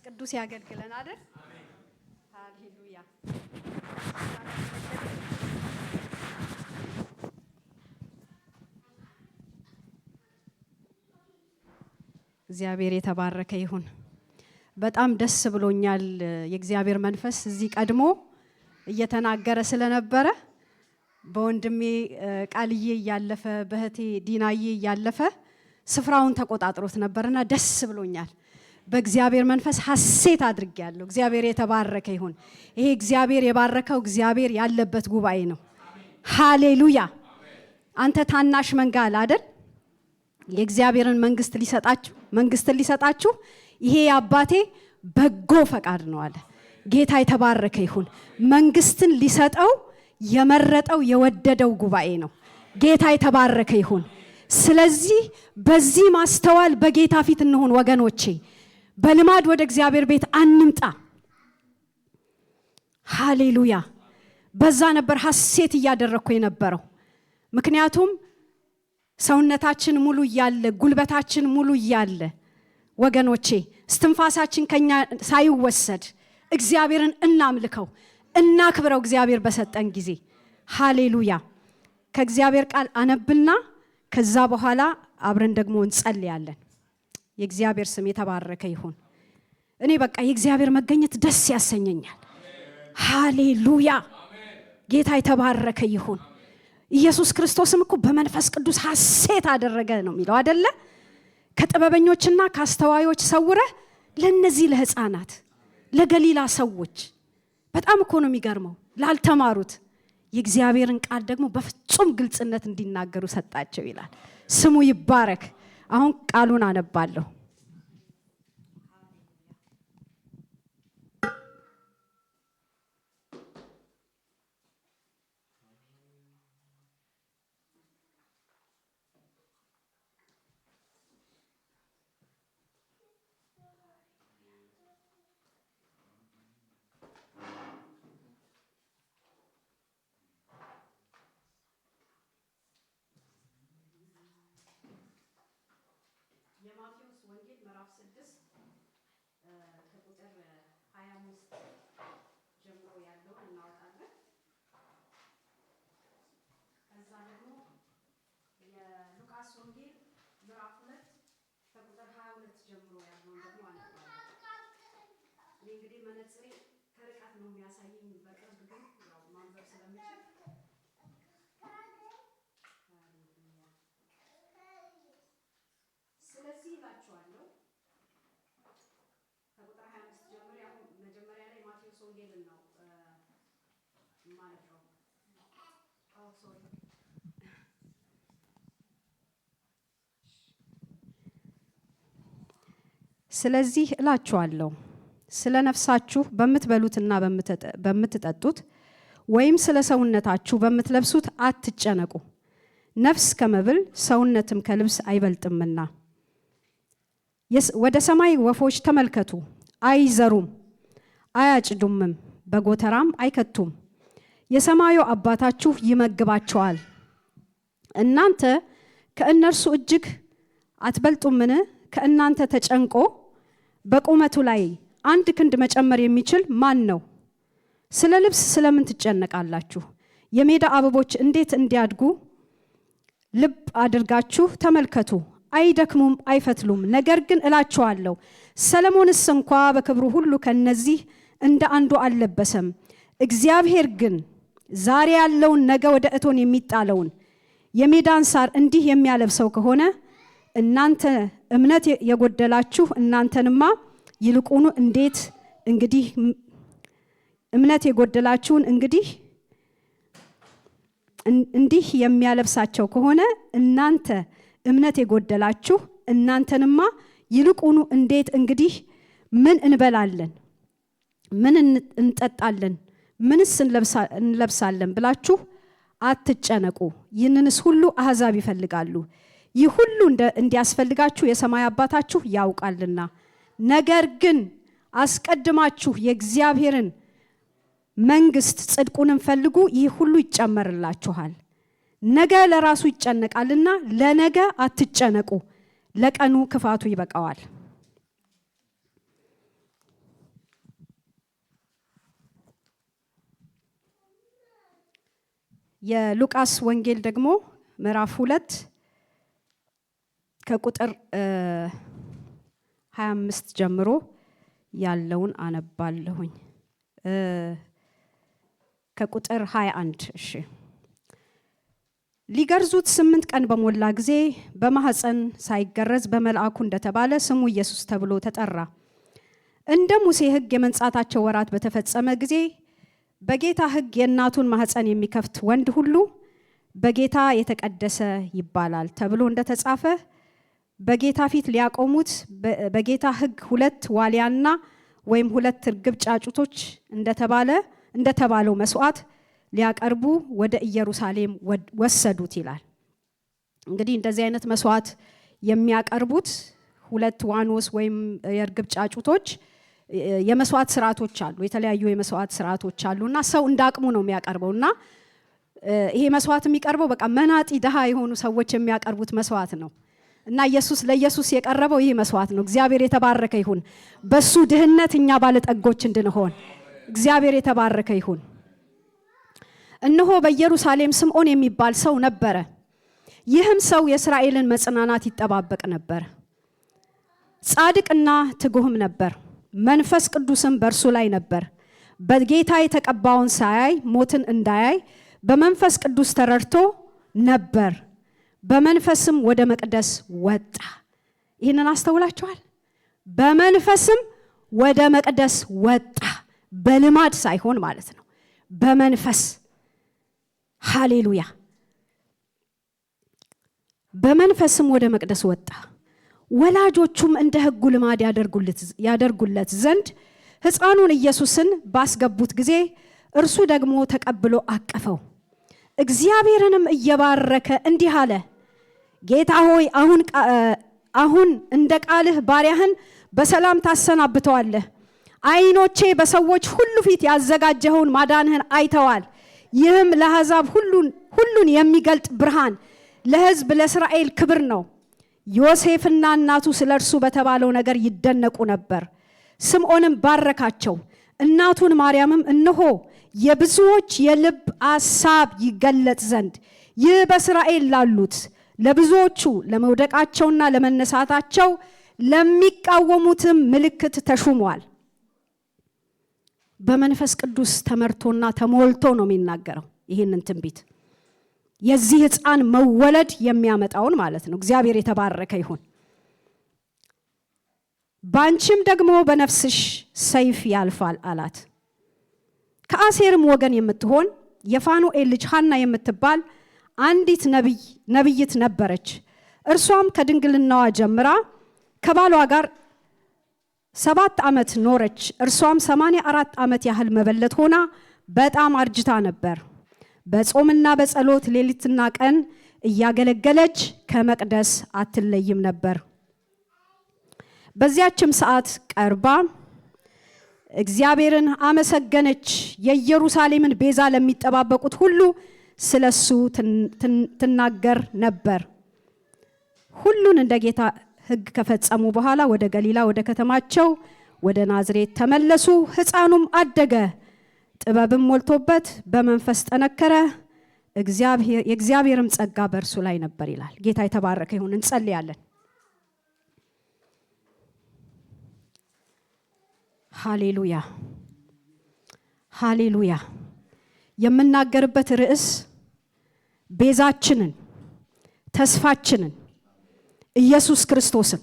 ቅዱስ ያገልግለን አይደል? ሃሌሉያ። እግዚአብሔር የተባረከ ይሁን። በጣም ደስ ብሎኛል። የእግዚአብሔር መንፈስ እዚህ ቀድሞ እየተናገረ ስለነበረ በወንድሜ ቃልዬ ያለፈ በህቴ ዲናዬ ያለፈ ስፍራውን ተቆጣጥሮት ነበርና ደስ ብሎኛል። በእግዚአብሔር መንፈስ ሐሴት አድርጌያለሁ። እግዚአብሔር የተባረከ ይሁን። ይሄ እግዚአብሔር የባረከው እግዚአብሔር ያለበት ጉባኤ ነው። ሃሌሉያ። አንተ ታናሽ መንጋል አይደል? የእግዚአብሔርን መንግስትን ሊሰጣችሁ ይሄ አባቴ በጎ ፈቃድ ነው አለ። ጌታ የተባረከ ይሁን። መንግስትን ሊሰጠው የመረጠው የወደደው ጉባኤ ነው። ጌታ የተባረከ ይሁን። ስለዚህ በዚህ ማስተዋል በጌታ ፊት እንሆን ወገኖቼ። በልማድ ወደ እግዚአብሔር ቤት አንምጣ። ሃሌሉያ። በዛ ነበር ሐሴት እያደረኩ የነበረው። ምክንያቱም ሰውነታችን ሙሉ እያለ ጉልበታችን ሙሉ እያለ ወገኖቼ እስትንፋሳችን ከኛ ሳይወሰድ እግዚአብሔርን እናምልከው እናክብረው እግዚአብሔር በሰጠን ጊዜ። ሃሌሉያ። ከእግዚአብሔር ቃል አነብና ከዛ በኋላ አብረን ደግሞ እንጸልያለን። የእግዚአብሔር ስም የተባረከ ይሁን። እኔ በቃ የእግዚአብሔር መገኘት ደስ ያሰኘኛል። ሃሌሉያ። ጌታ የተባረከ ይሁን። ኢየሱስ ክርስቶስም እኮ በመንፈስ ቅዱስ ሐሴት አደረገ ነው የሚለው አይደለ? ከጥበበኞችና ከአስተዋዮች ሰውረህ ለነዚህ ለህፃናት ለገሊላ ሰዎች። በጣም እኮ ነው የሚገርመው። ላልተማሩት የእግዚአብሔርን ቃል ደግሞ በፍጹም ግልጽነት እንዲናገሩ ሰጣቸው ይላል። ስሙ ይባረክ። አሁን ቃሉን አነባለሁ። የማቴዎስ ወንጌል ምዕራፍ 6 ከቁጥር 25 ጀምሮ ያለውን እናወጣለን። ከዛ ደግሞ የሉቃስ ወንጌል ምዕራፍ 2 ከቁጥር 22 ጀምሮ ያለውን ደግሞ አነባለሁ። እኔ እንግዲህ መነጽሬ ከርቀት ነው የሚያሳየኝ፣ በቅርብ ግን ያው ማንበብ ስለምችል ስለዚህ እላችኋለሁ ከቁጥር 25 ጀምሮ ያው መጀመሪያ ላይ ማቴዎስ ወንጌልን ነው ማለት ነው። ስለዚህ እላችኋለሁ ስለ ነፍሳችሁ በምትበሉትና በምትጠጡት ወይም ስለ ሰውነታችሁ በምትለብሱት አትጨነቁ። ነፍስ ከመብል ሰውነትም ከልብስ አይበልጥምና። ወደ ሰማይ ወፎች ተመልከቱ፣ አይዘሩም አያጭዱምም በጎተራም አይከቱም፣ የሰማዩ አባታችሁ ይመግባቸዋል። እናንተ ከእነርሱ እጅግ አትበልጡምን? ከእናንተ ተጨንቆ በቁመቱ ላይ አንድ ክንድ መጨመር የሚችል ማን ነው? ስለ ልብስ ስለምን ትጨነቃላችሁ? የሜዳ አበቦች እንዴት እንዲያድጉ ልብ አድርጋችሁ ተመልከቱ። አይደክሙም አይፈትሉም። ነገር ግን እላችኋለሁ ሰለሞንስ እንኳ በክብሩ ሁሉ ከነዚህ እንደ አንዱ አልለበሰም። እግዚአብሔር ግን ዛሬ ያለውን ነገ ወደ እቶን የሚጣለውን የሜዳን ሳር እንዲህ የሚያለብሰው ከሆነ እናንተ እምነት የጎደላችሁ እናንተንማ ይልቁኑ እምነት የጎደላችሁን እንዲህ የሚያለብሳቸው ከሆነ እናንተ እምነት የጎደላችሁ እናንተንማ ይልቁኑ እንግዲህ ምን እንበላለን፣ ምን እንጠጣለን፣ ምንስ እንለብሳለን ብላችሁ አትጨነቁ። ይህንንስ ሁሉ አሕዛብ ይፈልጋሉ። ይህ ሁሉ እንዲያስፈልጋችሁ የሰማይ አባታችሁ ያውቃልና። ነገር ግን አስቀድማችሁ የእግዚአብሔርን መንግስት ጽድቁንም ፈልጉ፣ ይህ ሁሉ ይጨመርላችኋል። ነገ ለራሱ ይጨነቃልና ለነገ አትጨነቁ፣ ለቀኑ ክፋቱ ይበቃዋል። የሉቃስ ወንጌል ደግሞ ምዕራፍ 2 ከቁጥር 25 ጀምሮ ያለውን አነባለሁኝ። ከቁጥር 21 እሺ። ሊገርዙት 8 ቀን በሞላ ጊዜ በማህፀን ሳይገረዝ በመልአኩ እንደተባለ ስሙ ኢየሱስ ተብሎ ተጠራ። እንደ ሙሴ ሕግ የመንጻታቸው ወራት በተፈጸመ ጊዜ በጌታ ሕግ የእናቱን ማህፀን የሚከፍት ወንድ ሁሉ በጌታ የተቀደሰ ይባላል ተብሎ እንደተጻፈ በጌታ ፊት ሊያቆሙት በጌታ ሕግ 2 ዋሊያና ወይም 2 እርግብ ጫጩቶች እንደተባለው መስዋዕት ሊያቀርቡ ወደ ኢየሩሳሌም ወሰዱት ይላል። እንግዲህ እንደዚህ አይነት መስዋዕት የሚያቀርቡት 2 ዋኖስ ወይም የእርግብ ጫጩቶች የመስዋዕት ስርዓቶች አሉ። የተለያዩ የመስዋዕት ስርዓቶች አሉና ሰው እንዳቅሙ ነው የሚያቀርበውና ይሄ መስዋዕት የሚቀርበው በቃ መናጢ ደሃ የሆኑ ሰዎች የሚያቀርቡት መስዋዕት ነው። እና ለኢየሱስ የቀረበው ይሄ መስዋዕት ነው። እግዚአብሔር የተባረከ ይሁን። በሱ ድህነት እኛ ባለጠጎች እንድንሆን እግዚአብሔር የተባረከ ይሁን። እነሆ በኢየሩሳሌም ስምዖን የሚባል ሰው ነበረ። ይህም ሰው የእስራኤልን መጽናናት ይጠባበቅ ነበር። ጻድቅና ትጉህም ነበር። መንፈስ ቅዱስም በእርሱ ላይ ነበር። በጌታ የተቀባውን ሳያይ ሞትን እንዳያይ በመንፈስ ቅዱስ ተረድቶ ነበር። በመንፈስም ወደ መቅደስ ወጣ። ይህንን አስተውላችኋል? በመንፈስም ወደ መቅደስ ወጣ። በልማድ ሳይሆን ማለት ነው። በመንፈስ ሃሌሉያ። በመንፈስም ወደ መቅደስ ወጣ። ወላጆቹም እንደ ሕጉ ልማድ ያደርጉለት ዘንድ ሕፃኑን ኢየሱስን ባስገቡት ጊዜ እርሱ ደግሞ ተቀብሎ አቀፈው። እግዚአብሔርንም እየባረከ እንዲህ አለ፣ ጌታ ሆይ አሁን እንደ ቃልህ ባሪያህን በሰላም ታሰናብተዋለህ። ዓይኖቼ በሰዎች ሁሉ ፊት ያዘጋጀኸውን ማዳንህን አይተዋል። ይህም ለአሕዛብ ሁሉን የሚገልጥ ብርሃን፣ ለሕዝብ ለእስራኤል ክብር ነው። ዮሴፍና እናቱ ስለ እርሱ በተባለው ነገር ይደነቁ ነበር። ስምዖንም ባረካቸው። እናቱን ማርያምም እነሆ የብዙዎች የልብ አሳብ ይገለጥ ዘንድ ይህ በእስራኤል ላሉት ለብዙዎቹ ለመውደቃቸውና ለመነሳታቸው ለሚቃወሙትም ምልክት ተሹሟል። በመንፈስ ቅዱስ ተመርቶና ተሞልቶ ነው የሚናገረው ይህንን ትንቢት። የዚህ ሕፃን መወለድ የሚያመጣውን ማለት ነው። እግዚአብሔር የተባረከ ይሁን። ባንቺም ደግሞ በነፍስሽ ሰይፍ ያልፋል አላት። ከአሴርም ወገን የምትሆን የፋኑኤል ልጅ ሐና የምትባል አንዲት ነቢይት ነበረች። እርሷም ከድንግልናዋ ጀምራ ከባሏ ጋር 7 ዓመት ኖረች። እርሷም 84 ዓመት ያህል መበለት ሆና በጣም አርጅታ ነበር። በጾምና በጸሎት ሌሊትና ቀን እያገለገለች ከመቅደስ አትለይም ነበር። በዚያችም ሰዓት ቀርባ እግዚአብሔርን አመሰገነች። የኢየሩሳሌምን ቤዛ ለሚጠባበቁት ሁሉ ስለሱ ትናገር ነበር። ሁሉን እንደ ጌታ ሕግ ከፈጸሙ በኋላ ወደ ገሊላ ወደ ከተማቸው ወደ ናዝሬት ተመለሱ። ሕፃኑም አደገ፣ ጥበብም ሞልቶበት በመንፈስ ጠነከረ። የእግዚአብሔርም ጸጋ በእርሱ ላይ ነበር ይላል። ጌታ የተባረከ ይሁን። እንጸልያለን። ሃሌሉያ ሃሌሉያ። የምናገርበት ርዕስ ቤዛችንን ተስፋችንን ኢየሱስ ክርስቶስን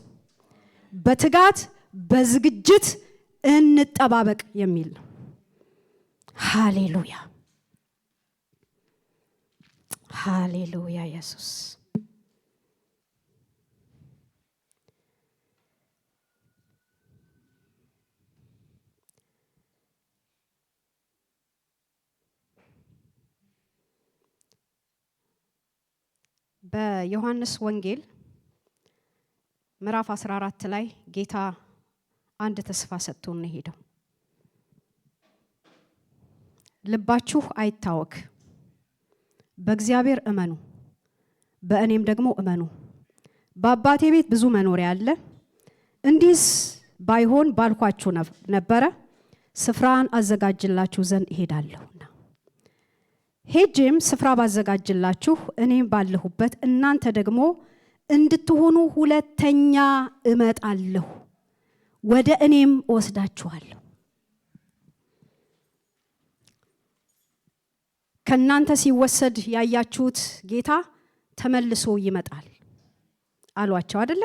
በትጋት በዝግጅት እንጠባበቅ የሚል ነው። ሃሌሉያ ሃሌሉያ። ኢየሱስ በዮሐንስ ወንጌል ምዕራፍ 14 ላይ ጌታ አንድ ተስፋ ሰጥቶን ነው ሄደው። ልባችሁ አይታወክ፣ በእግዚአብሔር እመኑ፣ በእኔም ደግሞ እመኑ። በአባቴ ቤት ብዙ መኖሪያ አለ። እንዲህስ ባይሆን ባልኳችሁ ነበረ፣ ስፍራን አዘጋጅላችሁ ዘንድ እሄዳለሁና። ሄጄም ስፍራ ባዘጋጅላችሁ እኔም ባለሁበት እናንተ ደግሞ እንድትሆኑ ሁለተኛ እመጣለሁ፣ ወደ እኔም ወስዳችኋለሁ። ከናንተ ሲወሰድ ያያችሁት ጌታ ተመልሶ ይመጣል አሏቸው አይደለ?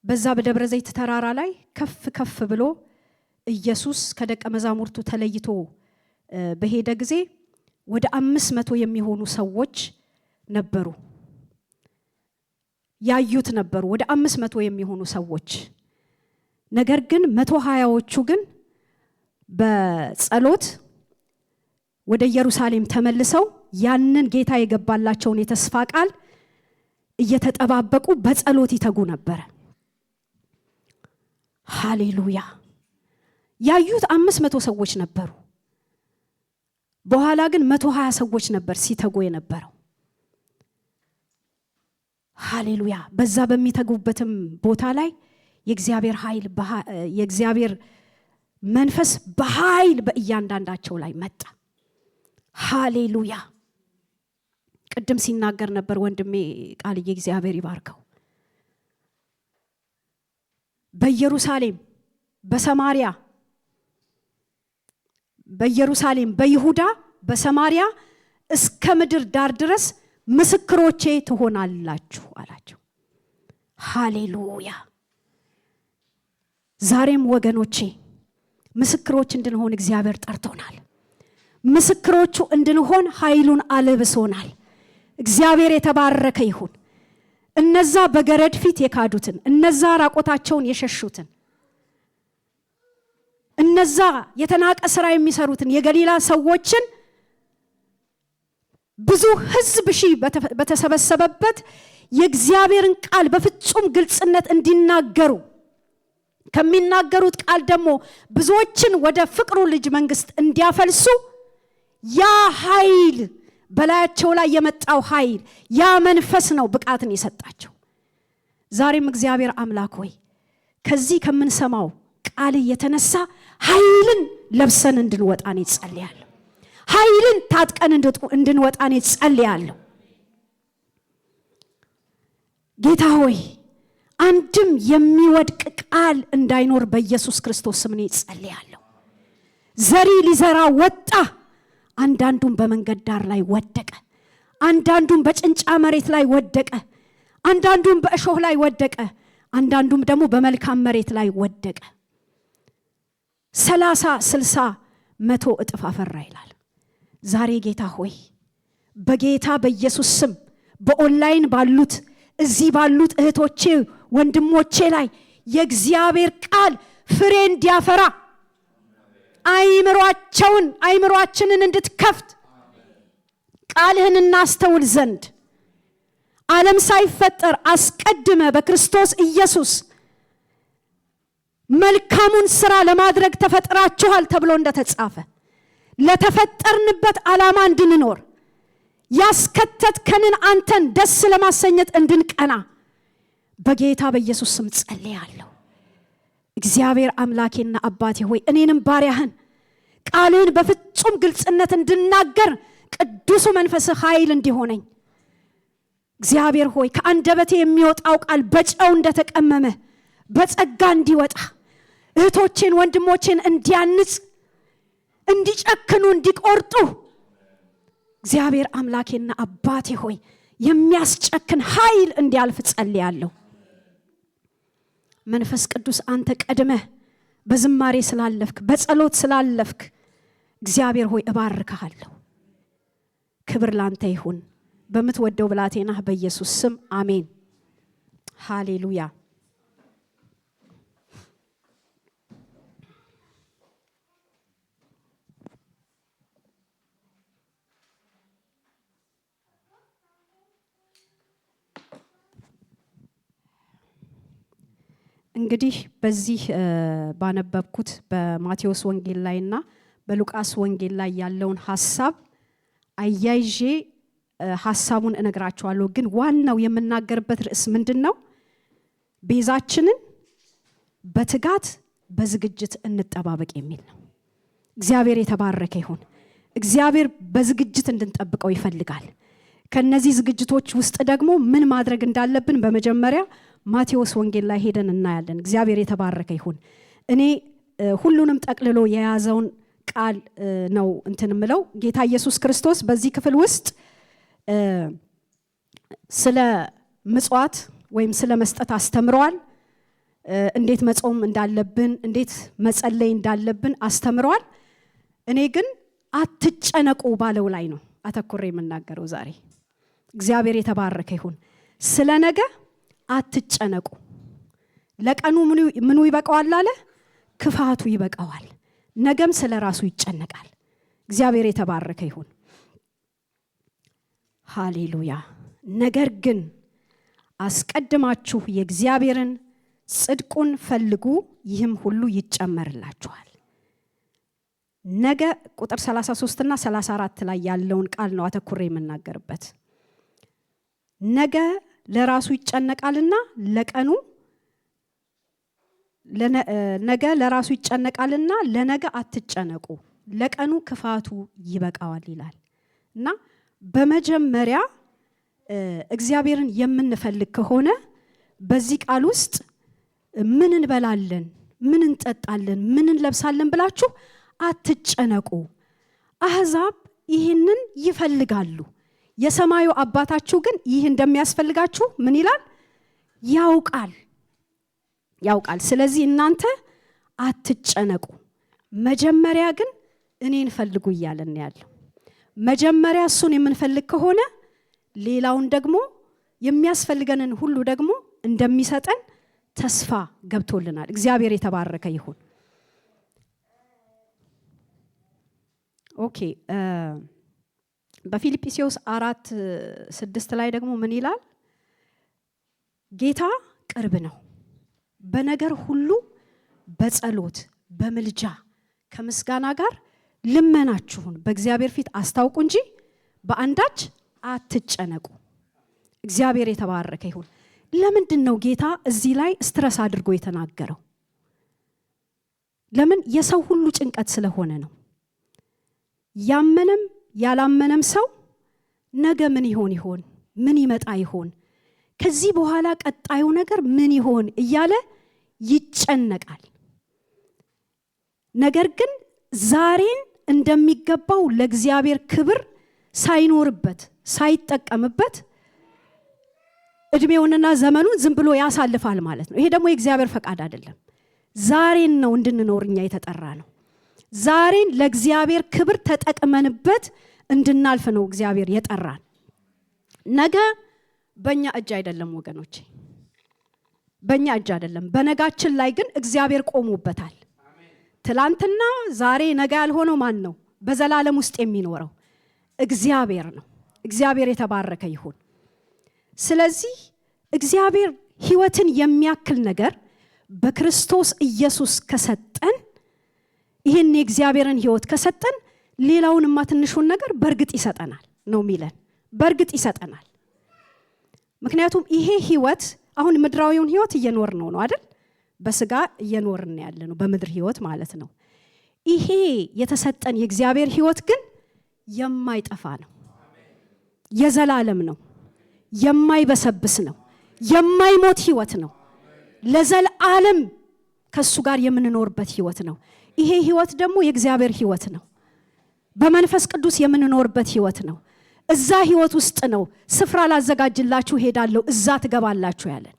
በዛ በደብረ ዘይት ተራራ ላይ ከፍ ከፍ ብሎ ኢየሱስ ከደቀ መዛሙርቱ ተለይቶ በሄደ ጊዜ ወደ 500 የሚሆኑ ሰዎች ነበሩ፣ ያዩት ነበሩ፣ ወደ 500 የሚሆኑ ሰዎች። ነገር ግን 120ዎቹ ግን በጸሎት ወደ ኢየሩሳሌም ተመልሰው ያንን ጌታ የገባላቸውን የተስፋ ቃል እየተጠባበቁ በጸሎት ይተጉ ነበር። ሃሌሉያ! ያዩት 500 ሰዎች ነበሩ። በኋላ ግን 120 ሰዎች ነበር ሲተጉ የነበረው። ሃሌሉያ! በዛ በሚተጉበትም ቦታ ላይ የእግዚአብሔር ኃይል የእግዚአብሔር መንፈስ በኃይል በእያንዳንዳቸው ላይ መጣ። ሃሌሉያ! ቅድም ሲናገር ነበር ወንድሜ ቃልዬ፣ እግዚአብሔር ይባርከው። በኢየሩሳሌም፣ በሰማሪያ፣ በኢየሩሳሌም፣ በይሁዳ፣ በሰማሪያ እስከ ምድር ዳር ድረስ ምስክሮቼ ትሆናላችሁ አላቸው። ሃሌሉያ! ዛሬም ወገኖቼ ምስክሮች እንድንሆን እግዚአብሔር ጠርቶናል። ምስክሮቹ እንድንሆን ኃይሉን አለብሶናል። እግዚአብሔር የተባረከ ይሁን። እነዛ በገረድ ፊት የካዱትን፣ እነዛ ራቆታቸውን የሸሹትን፣ እነዛ የተናቀ ስራ የሚሰሩትን የገሊላ ሰዎችን ብዙ ሕዝብ በተሰበሰበበት የእግዚአብሔርን ቃል በፍጹም ግልጽነት እንዲናገሩ ከሚናገሩት ቃል ደግሞ ብዙዎችን ወደ ፍቅሩ ልጅ መንግስት እንዲያፈልሱ ያ ኃይል በላያቸው ላይ የመጣው ኃይል ያ መንፈስ ነው ብቃትን የሰጣቸው። ዛሬም እግዚአብሔር አምላክ ሆይ ከዚህ ከምንሰማው ቃል የተነሳ ኃይልን ለብሰን እንድንወጣ ነው ጸልያለሁ። ኃይልን ታጥቀን እንድንወጣ ነው ጸልያለሁ። ጌታ ሆይ አንድም የሚወድቅ ቃል እንዳይኖር በኢየሱስ ክርስቶስ ስም ነው ጸልያለሁ። ዘሪ ሊዘራ ወጣ፣ አንዳንዱም በመንገድ ዳር ላይ ወደቀ፣ አንዳንዱም በጭንጫ መሬት ላይ ወደቀ፣ አንዳንዱም በእሾህ ላይ ወደቀ፣ አንዳንዱም ደግሞ በመልካም መሬት ላይ ወደቀ። 30፣ 60፣ 100 እጥፍ አፈራ ይላል። ዛሬ ጌታ ሆይ በጌታ በኢየሱስ ስም በኦንላይን ባሉት እዚህ ባሉት እህቶቼ ወንድሞቼ ላይ የእግዚአብሔር ቃል ፍሬ እንዲያፈራ አይምሮአችንን እንድትከፍት ቃልህን እናስተውል ዘንድ ዓለም ሳይፈጠር አስቀድመ በክርስቶስ ኢየሱስ መልካሙን ስራ ለማድረግ ተፈጥራችኋል ተብሎ እንደተጻፈ ለተፈጠርንበት ዓላማ እንድንኖር ያስከተትከንን አንተን ደስ ለማሰኘት እንድንቀና በጌታ በኢየሱስ ስም ጸልያለሁ። እግዚአብሔር አምላኬና አባቴ ሆይ እኔንም ባሪያህን ቃልህን በፍጹም ግልጽነት እንድናገር ቅዱስ መንፈስ ኃይል እንዲሆነኝ እግዚአብሔር ሆይ ከአንደበቴ የሚወጣው ቃል በጨው እንደተቀመመ በጸጋ እንዲወጣ እህቶቼን ወንድሞቼን እንዲያንጽ እንዲጨክኑ እንዲቆርጡ እግዚአብሔር አምላኬና አባቴ ሆይ የሚያስጨክን ኃይል እንዲያልፍ ጸልያለሁ። መንፈስ ቅዱስ አንተ ቀድመህ በዝማሬ ስላለፍክ በጸሎት ስላለፍክ እግዚአብሔር ሆይ እባርክሃለሁ። ክብር ላንተ ይሁን በምትወደው ብላቴናህ በኢየሱስ ስም አሜን። ሃሌሉያ። እንግዲህ በዚህ ባነበብኩት በማቴዎስ ወንጌል ላይና በሉቃስ ወንጌል ላይ ያለውን ሐሳብ አያይዤ ሐሳቡን እነግራችኋለሁ። ግን ዋናው የምናገርበት ርዕስ ምንድነው? ቤዛችንን በትጋት በዝግጅት እንጠባበቅ የሚል ነው። እግዚአብሔር የተባረከ ይሁን። እግዚአብሔር በዝግጅት እንድንጠብቀው ይፈልጋል። ከነዚህ ዝግጅቶች ውስጥ ደግሞ ምን ማድረግ እንዳለብን በመጀመሪያ ማቴዎስ ወንጌል ላይ ሄደን እናያለን። እግዚአብሔር የተባረከ ይሁን። እኔ ሁሉንም ጠቅልሎ የያዘውን ቃል ነው እንትንምለው። ጌታ ኢየሱስ ክርስቶስ በዚህ ክፍል ውስጥ ስለ ምጽዋት ወይም ስለ መስጠት አስተምሯል። እንዴት መጾም እንዳለብን፣ እንዴት መጸለይ እንዳለብን አስተምሯል። እኔ ግን አትጨነቁ ባለው ላይ ነው አተኩሬ የምናገረው ዛሬ። እግዚአብሔር የተባረከ ይሁን። ስለ ነገ አትጨነቁ። ለቀኑ ምኑ ይበቃዋል አለ? ክፋቱ ይበቃዋል። ነገም ስለ ራሱ ይጨነቃል። እግዚአብሔር የተባረከ ይሁን። ሃሌሉያ። ነገር ግን አስቀድማችሁ የእግዚአብሔርን ጽድቁን ፈልጉ፣ ይህም ሁሉ ይጨመርላችኋል። ነገ ቁጥር 33 እና 34 ላይ ያለውን ቃል ነው አተኩሬ የምናገርበት። ነገ ለራሱ ይጨነቃልና ለቀኑ ነገ ለራሱ ይጨነቃልና ለነገ አትጨነቁ፣ ለቀኑ ክፋቱ ይበቃዋል ይላል። እና በመጀመሪያ እግዚአብሔርን የምንፈልግ ከሆነ በዚህ ቃል ውስጥ ምን እንበላለን፣ ምን እንጠጣለን፣ ምን እንለብሳለን ብላችሁ አትጨነቁ። አሕዛብ ይህንን ይፈልጋሉ፣ የሰማዩ አባታችሁ ግን ይህ እንደሚያስፈልጋችሁ ምን ይላል? ያውቃል። ስለዚህ እናንተ አትጨነቁ፣ መጀመሪያ ግን እኔን ፈልጉ እያለን ያለው። መጀመሪያ እሱን የምንፈልግ ከሆነ ሌላውን ደግሞ የሚያስፈልገንን ሁሉ ደግሞ እንደሚሰጠን ተስፋ ገብቶልናል። እግዚአብሔር የተባረከ ይሁን። ኦኬ። በፊልጵስዩስ 4:6 ላይ ደግሞ ምን ይላል? ጌታ ቅርብ ነው፣ በነገር ሁሉ በጸሎት በምልጃ ከምስጋና ጋር ልመናችሁን በእግዚአብሔር ፊት አስታውቁ እንጂ በአንዳች አትጨነቁ። እግዚአብሔር የተባረከ ይሁን። ለምንድን ነው ጌታ እዚህ ላይ ስትረስ አድርጎ የተናገረው? ለምን? የሰው ሁሉ ጭንቀት ስለሆነ ነው። ያመነም ያላመነም ሰው ነገ ምን ይሆን፣ ምን ይመጣ ይሆን፣ ከዚህ በኋላ ቀጣዩ ነገር ምን ይሆን እያለ ይጨነቃል። ነገር ግን ዛሬን እንደሚገባው ለእግዚአብሔር ክብር ሳይኖርበት ሳይጠቀምበት እድሜውንና ዘመኑን ዝም ብሎ ያሳልፋል ማለት ነው። ይሄ ደግሞ የእግዚአብሔር ፈቃድ አይደለም። ዛሬን ነው እንድንኖርኛ የተጠራ ነው። ዛሬን ለእግዚአብሔር ክብር ተጠቅመንበት እንድናልፍ ነው እግዚአብሔር የጠራን። ነገ በእኛ እጅ አይደለም ወገኖቼ፣ በእኛ እጅ አይደለም። በነጋችን ላይ ግን እግዚአብሔር ቆሞበታል። ትላንትና ዛሬ ነገ ያልሆነው ማን ነው? በዘላለም ውስጥ የሚኖረው እግዚአብሔር ነው። እግዚአብሔር የተባረከ ይሁን። ስለዚህ እግዚአብሔር ሕይወትን የሚያክል ነገር በክርስቶስ ኢየሱስ ከሰጠን፣ ይህን የእግዚአብሔርን ሕይወት ከሰጠን ሌላውንማ ትንሹን ነገር በእርግጥ ይሰጠናል ነው የሚለን። በእርግጥ ይሰጠናል። ምክንያቱም ይሄ ሕይወት አሁን ምድራዊውን ሕይወት እየኖርን ነው አይደል? በስጋ እየኖርን ያለ ነው፣ በምድር ሕይወት ማለት ነው። ይሄ የተሰጠን የእግዚአብሔር ሕይወት ግን የማይጠፋ ነው፣ የዘላለም ነው፣ የማይበሰብስ ነው፣ የማይሞት ሕይወት ነው። ለዘላለም ከሱ ጋር የምንኖርበት ሕይወት ነው። ይሄ ሕይወት ደግሞ የእግዚአብሔር ሕይወት ነው። በመንፈስ ቅዱስ የምንኖርበት ሕይወት ነው። እዛ ሕይወት ውስጥ ነው ስፍራ ላዘጋጅላችሁ ሄዳለሁ እዛ ትገባላችሁ ያለን።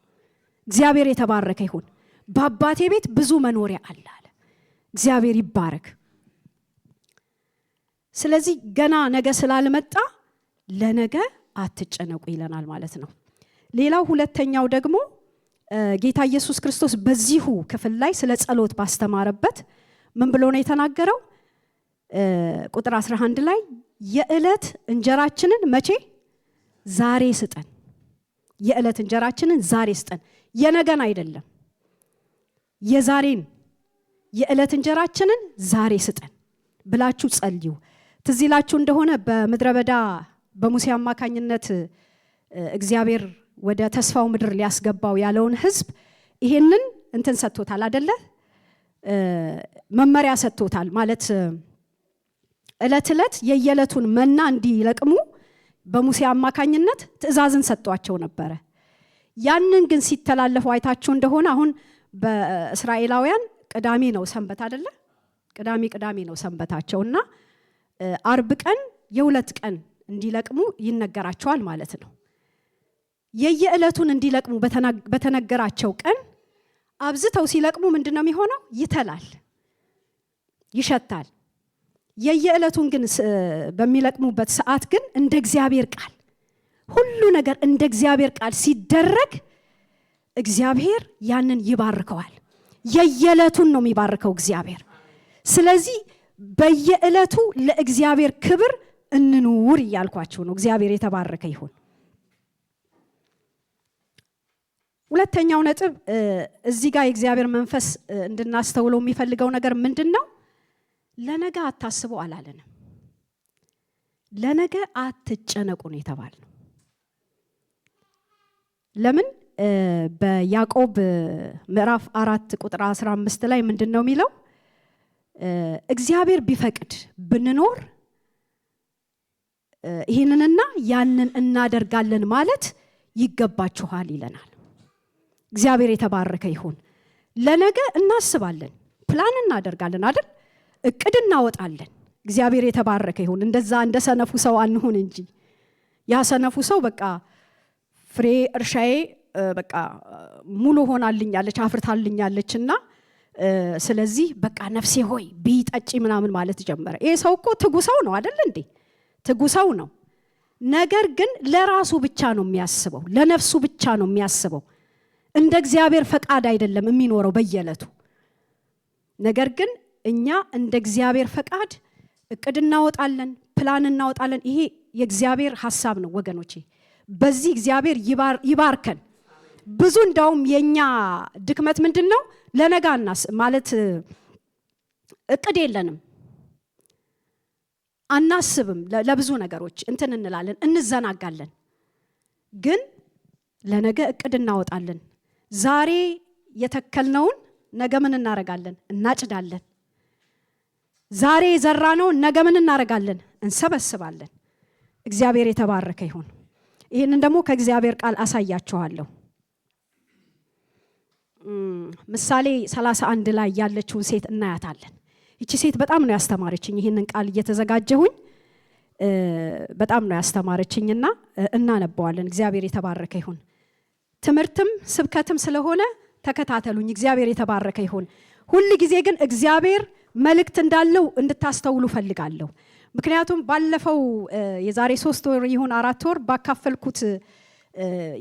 እግዚአብሔር የተባረከ ይሁን። በአባቴ ቤት ብዙ መኖሪያ አለ አለ። እግዚአብሔር ይባረክ። ስለዚህ ገና ነገ ስላልመጣ ለነገ አትጨነቁ ይለናል ማለት ነው። ሌላው ሁለተኛው ደግሞ ጌታ ኢየሱስ ክርስቶስ በዚሁ ክፍል ላይ ስለ ጸሎት ባስተማረበት ምን ብሎ ነው የተናገረው? ቁጥር 11 ላይ የዕለት እንጀራችንን መቼ? ዛሬ ስጠን። የዕለት እንጀራችንን ዛሬ ስጠን፣ የነገን አይደለም፣ የዛሬን የዕለት እንጀራችንን ዛሬ ስጠን ብላችሁ ጸልዩ። ትዝ ይላችሁ እንደሆነ በምድረ በዳ በሙሴ አማካኝነት እግዚአብሔር ወደ ተስፋው ምድር ሊያስገባው ያለውን ሕዝብ ይሄንን እንትን ሰጥቶታል አይደለ? መመሪያ ሰጥቶታል ማለት ዕለት ዕለት የየዕለቱን መና እንዲለቅሙ በሙሴ አማካኝነት ትእዛዝን ሰጥቷቸው ነበር። ያንን ግን ሲተላለፉ አይታችሁ እንደሆነ አሁን በእስራኤላውያን ቅዳሜ ነው ሰንበት አይደለ? ቅዳሜ ነው ሰንበታቸውና አርብ ቀን የሁለት ቀን እንዲለቅሙ ይነገራቸዋል ማለት ነው። የየዕለቱን እንዲለቅሙ በተነገራቸው ቀን አብዝተው ሲለቅሙ ምንድነው የሚሆነው? ይተላል፣ ይሸታል። የየዕለቱን ግን በሚለቅሙበት ሰዓት ግን እንደ እግዚአብሔር ቃል ሁሉ ነገር እንደ እግዚአብሔር ቃል ሲደረግ እግዚአብሔር ያንን ይባርከዋል። የየዕለቱን ነው የሚባርከው እግዚአብሔር። ስለዚህ በየዕለቱ ለእግዚአብሔር ክብር እንኑር እያልኳችሁ ነው። እግዚአብሔር የተባረከ ይሁን። ሁለተኛው ነጥብ እዚህ ጋር የእግዚአብሔር መንፈስ እንድናስተውለው የሚፈልገው ነገር ምንድነው? ለነገ አታስቡ አላለንም። ለነገ አትጨነቁ ነው የተባልነው። ለምን? በያዕቆብ ምዕራፍ 4 ቁጥር 15 ላይ ምንድነው የሚለው? እግዚአብሔር ቢፈቅድ ብንኖር ይሄንንና ያንን እናደርጋለን ማለት ይገባችኋል ይለናል። እግዚአብሔር የተባረከ ይሁን። ለነገ እናስባለን፣ ፕላን እናደርጋለን አይደል? እቅድ እናወጣለን። እግዚአብሔር የተባረከ ይሁን። እንደዛ እንደ ሰነፉ ሰው አንሁን እንጂ ያ ሰነፉ ሰው በቃ ፍሬ እርሻዬ በቃ ሙሉ ሆናልኛለች አፍርታልኛለችና ስለዚህ በቃ ነፍሴ ሆይ ቢጠጪ ምናምን ማለት ጀመረ። ይሄ ሰው እኮ ትጉ ሰው ነው አይደል እንዴ? ትጉ ሰው ነው። ነገር ግን ለራሱ ብቻ ነው የሚያስበው፣ ለነፍሱ ብቻ ነው የሚያስበው። እንደ እግዚአብሔር ፈቃድ አይደለም የሚኖረው በየዕለቱ። ነገር ግን እኛ እንደ እግዚአብሔር ፈቃድ እቅድ እናወጣለን፣ ፕላን እናወጣለን። ይሄ የእግዚአብሔር ሐሳብ ነው ወገኖቼ። በዚህ እግዚአብሔር ይባርከን። ብዙ እንደውም የኛ ድክመት ምንድነው? ለነጋናስ ማለት እቅድ የለንም፣ አናስብም። ለብዙ ነገሮች እንትን እንላለን፣ እንዘናጋለን። ግን ለነገ እቅድ እናወጣለን። ዛሬ የተከልነውን ነገ ምን እናረጋለን? እናጭዳለን። ዛሬ የዘራነውን ነገ ምን እናረጋለን? እንሰበስባለን። እግዚአብሔር የተባረከ ይሁን። ይሄንን ደግሞ ከእግዚአብሔር ቃል አሳያችኋለሁ። ምሳሌ 31 ላይ ያለችውን ሴት እናያታለን። እቺ ሴት በጣም ነው ያስተማረችኝ። ይሄንን ቃል እየተዘጋጀሁኝ በጣም ነው ያስተማረችኝና እናነባዋለን። እግዚአብሔር የተባረከ ይሁን። ትምህርትም ስብከትም ስለሆነ ተከታተሉኝ። እግዚአብሔር የተባረከ ይሁን። ሁሉ ጊዜ ግን እግዚአብሔር መልእክት እንዳለው እንድታስተውሉ ፈልጋለሁ። ምክንያቱም ባለፈው የዛሬ 3 ወር ይሁን 4 ወር ባካፈልኩት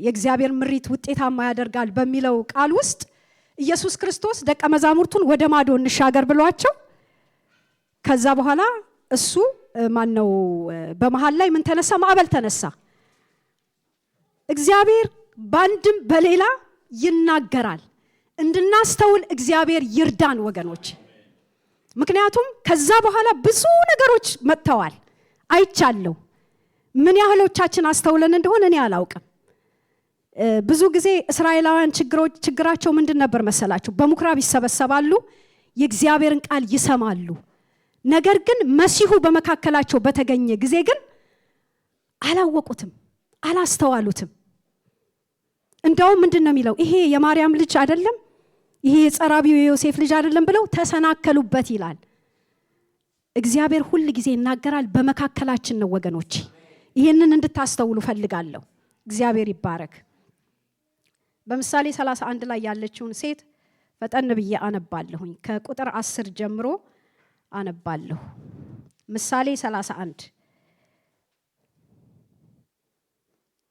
የእግዚአብሔር ምሪት ውጤታማ ያደርጋል በሚለው ቃል ውስጥ ኢየሱስ ክርስቶስ ደቀ መዛሙርቱን ወደ ማዶ እንሻገር ብሏቸው ከዛ በኋላ እሱ ማነው በመሃል ላይ ምን ተነሳ? ማዕበል ተነሳ። እግዚአብሔር ባንድም በሌላ ይናገራል። እንድናስተውል እግዚአብሔር ይርዳን ወገኖች። ምክንያቱም ከዛ በኋላ ብዙ ነገሮች መጥተዋል አይቻለሁ። ምን ያህሎቻችን አስተውለን እንደሆነ እኔ አላውቅም። ብዙ ጊዜ እስራኤላውያን ችግራቸው ምንድን ነበር መሰላችሁ? በምኩራብ ይሰበሰባሉ፣ የእግዚአብሔርን ቃል ይሰማሉ። ነገር ግን መሲሁ በመካከላቸው በተገኘ ጊዜ ግን አላወቁትም፣ አላስተዋሉትም። እንደውም ምንድነው የሚለው? ይሄ የማርያም ልጅ አይደለም፣ ይሄ የጸራቢው የዮሴፍ ልጅ አይደለም ብለው ተሰናከሉበት ይላል። እግዚአብሔር ሁሉ ጊዜ ይናገራል፣ በመካከላችን ነው ወገኖች። ይሄንን እንድታስተውሉ ፈልጋለሁ። እግዚአብሔር ይባረክ። በምሳሌ 31 ላይ ያለችውን ሴት ፈጠን ብዬ አነባለሁኝ። ከቁጥር 10 ጀምሮ አነባለሁ። ምሳሌ 31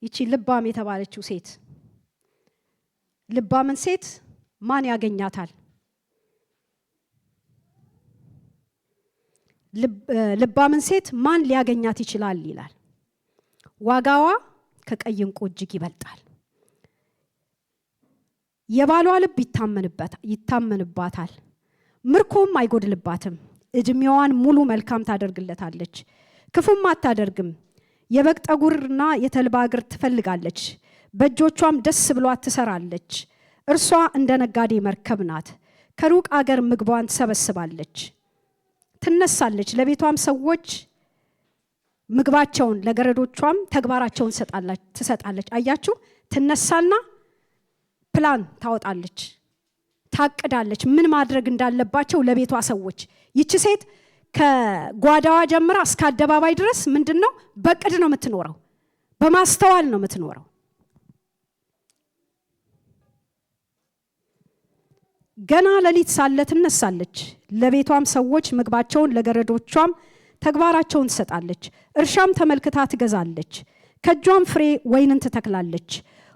ይቺ ልባም የተባለችው ሴት፣ ልባምን ሴት ማን ያገኛታል? ልባምን ሴት ማን ሊያገኛት ይችላል ይላል። ዋጋዋ ከቀይ ዕንቁ እጅግ ይበልጣል። የባሏ ልብ ይታመንባታል፣ ምርኮም አይጎድልባትም። እድሜዋን ሙሉ መልካም ታደርግለታለች፣ ክፉም አታደርግም። የበግ ጠጉርና የተልባ እግር ትፈልጋለች፣ በእጆቿም ደስ ብሏት ትሰራለች። እርሷ እንደ ነጋዴ መርከብ ናት፣ ከሩቅ አገር ምግቧን ትሰበስባለች። ትነሳለች፣ ለቤቷም ሰዎች ምግባቸውን ለገረዶቿም ተግባራቸውን ትሰጣለች። አያችሁ፣ ትነሳና ፕላን ታወጣለች፣ ታቅዳለች ምን ማድረግ እንዳለባቸው ለቤቷ ሰዎች። ይቺ ሴት ከጓዳዋ ጀምራ እስከ አደባባይ ድረስ ምንድነው በቅድ ነው የምትኖረው፣ በማስተዋል ነው የምትኖረው። ገና ሌሊት ሳለ ትነሳለች፣ ለቤቷም ሰዎች ምግባቸውን ለገረዶቿም ተግባራቸውን ትሰጣለች። እርሻም ተመልክታ ትገዛለች፣ ከእጇም ፍሬ ወይንን ትተክላለች።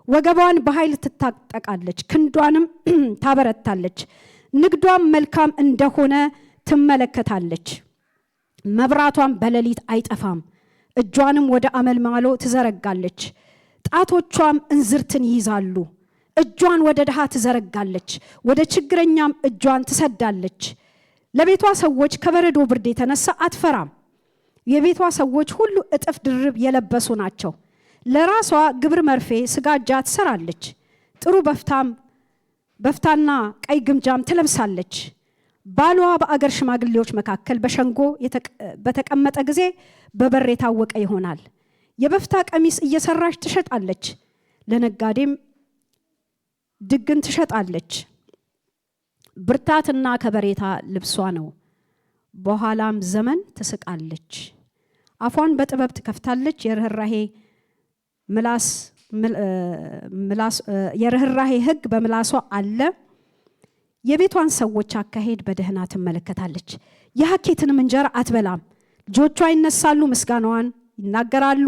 ወገቧን በኃይል ትታጠቃለች፣ ክንዷንም ታበረታለች። ንግዷም መልካም እንደሆነ ትመለከታለች። መብራቷም በሌሊት አይጠፋም፣ እጇንም ወደ አመልማሎ ትዘረጋለች። ጣቶቿም እንዝርትን ይይዛሉ። እጇን ወደ ድሃ ትዘረጋለች፣ ወደ ችግረኛም እጇን ትሰዳለች። ለቤቷ ሰዎች ከበረዶ ብርድ የተነሳ አትፈራም። የቤቷ ሰዎች ሁሉ እጥፍ ድርብ የለበሱ ናቸው። ለራሷ ግብር መርፌ ስጋጃ ትሰራለች፣ ጥሩ በፍታና ቀይ ግምጃም ትለብሳለች። ባሏ በአገር ሽማግሌዎች መካከል በሸንጎ በተቀመጠ ጊዜ በበር የታወቀ ይሆናል። የበፍታ ቀሚስ እየሰራች ትሸጣለች፣ ለነጋዴም ድግን ትሸጣለች። ብርታትና ከበሬታ ልብሷ ነው፣ በኋላም ዘመን ትስቃለች። አፏን በጥበብ ትከፍታለች፣ የርህራሄ ሕግ በምላሷ አለ። የቤቷን ሰዎች አካሄድ በደህና ትመለከታለች፣ የሐኬትንም እንጀራ አትበላም። ልጆቿ ይነሳሉ፣ ምስጋናዋን ይናገራሉ፣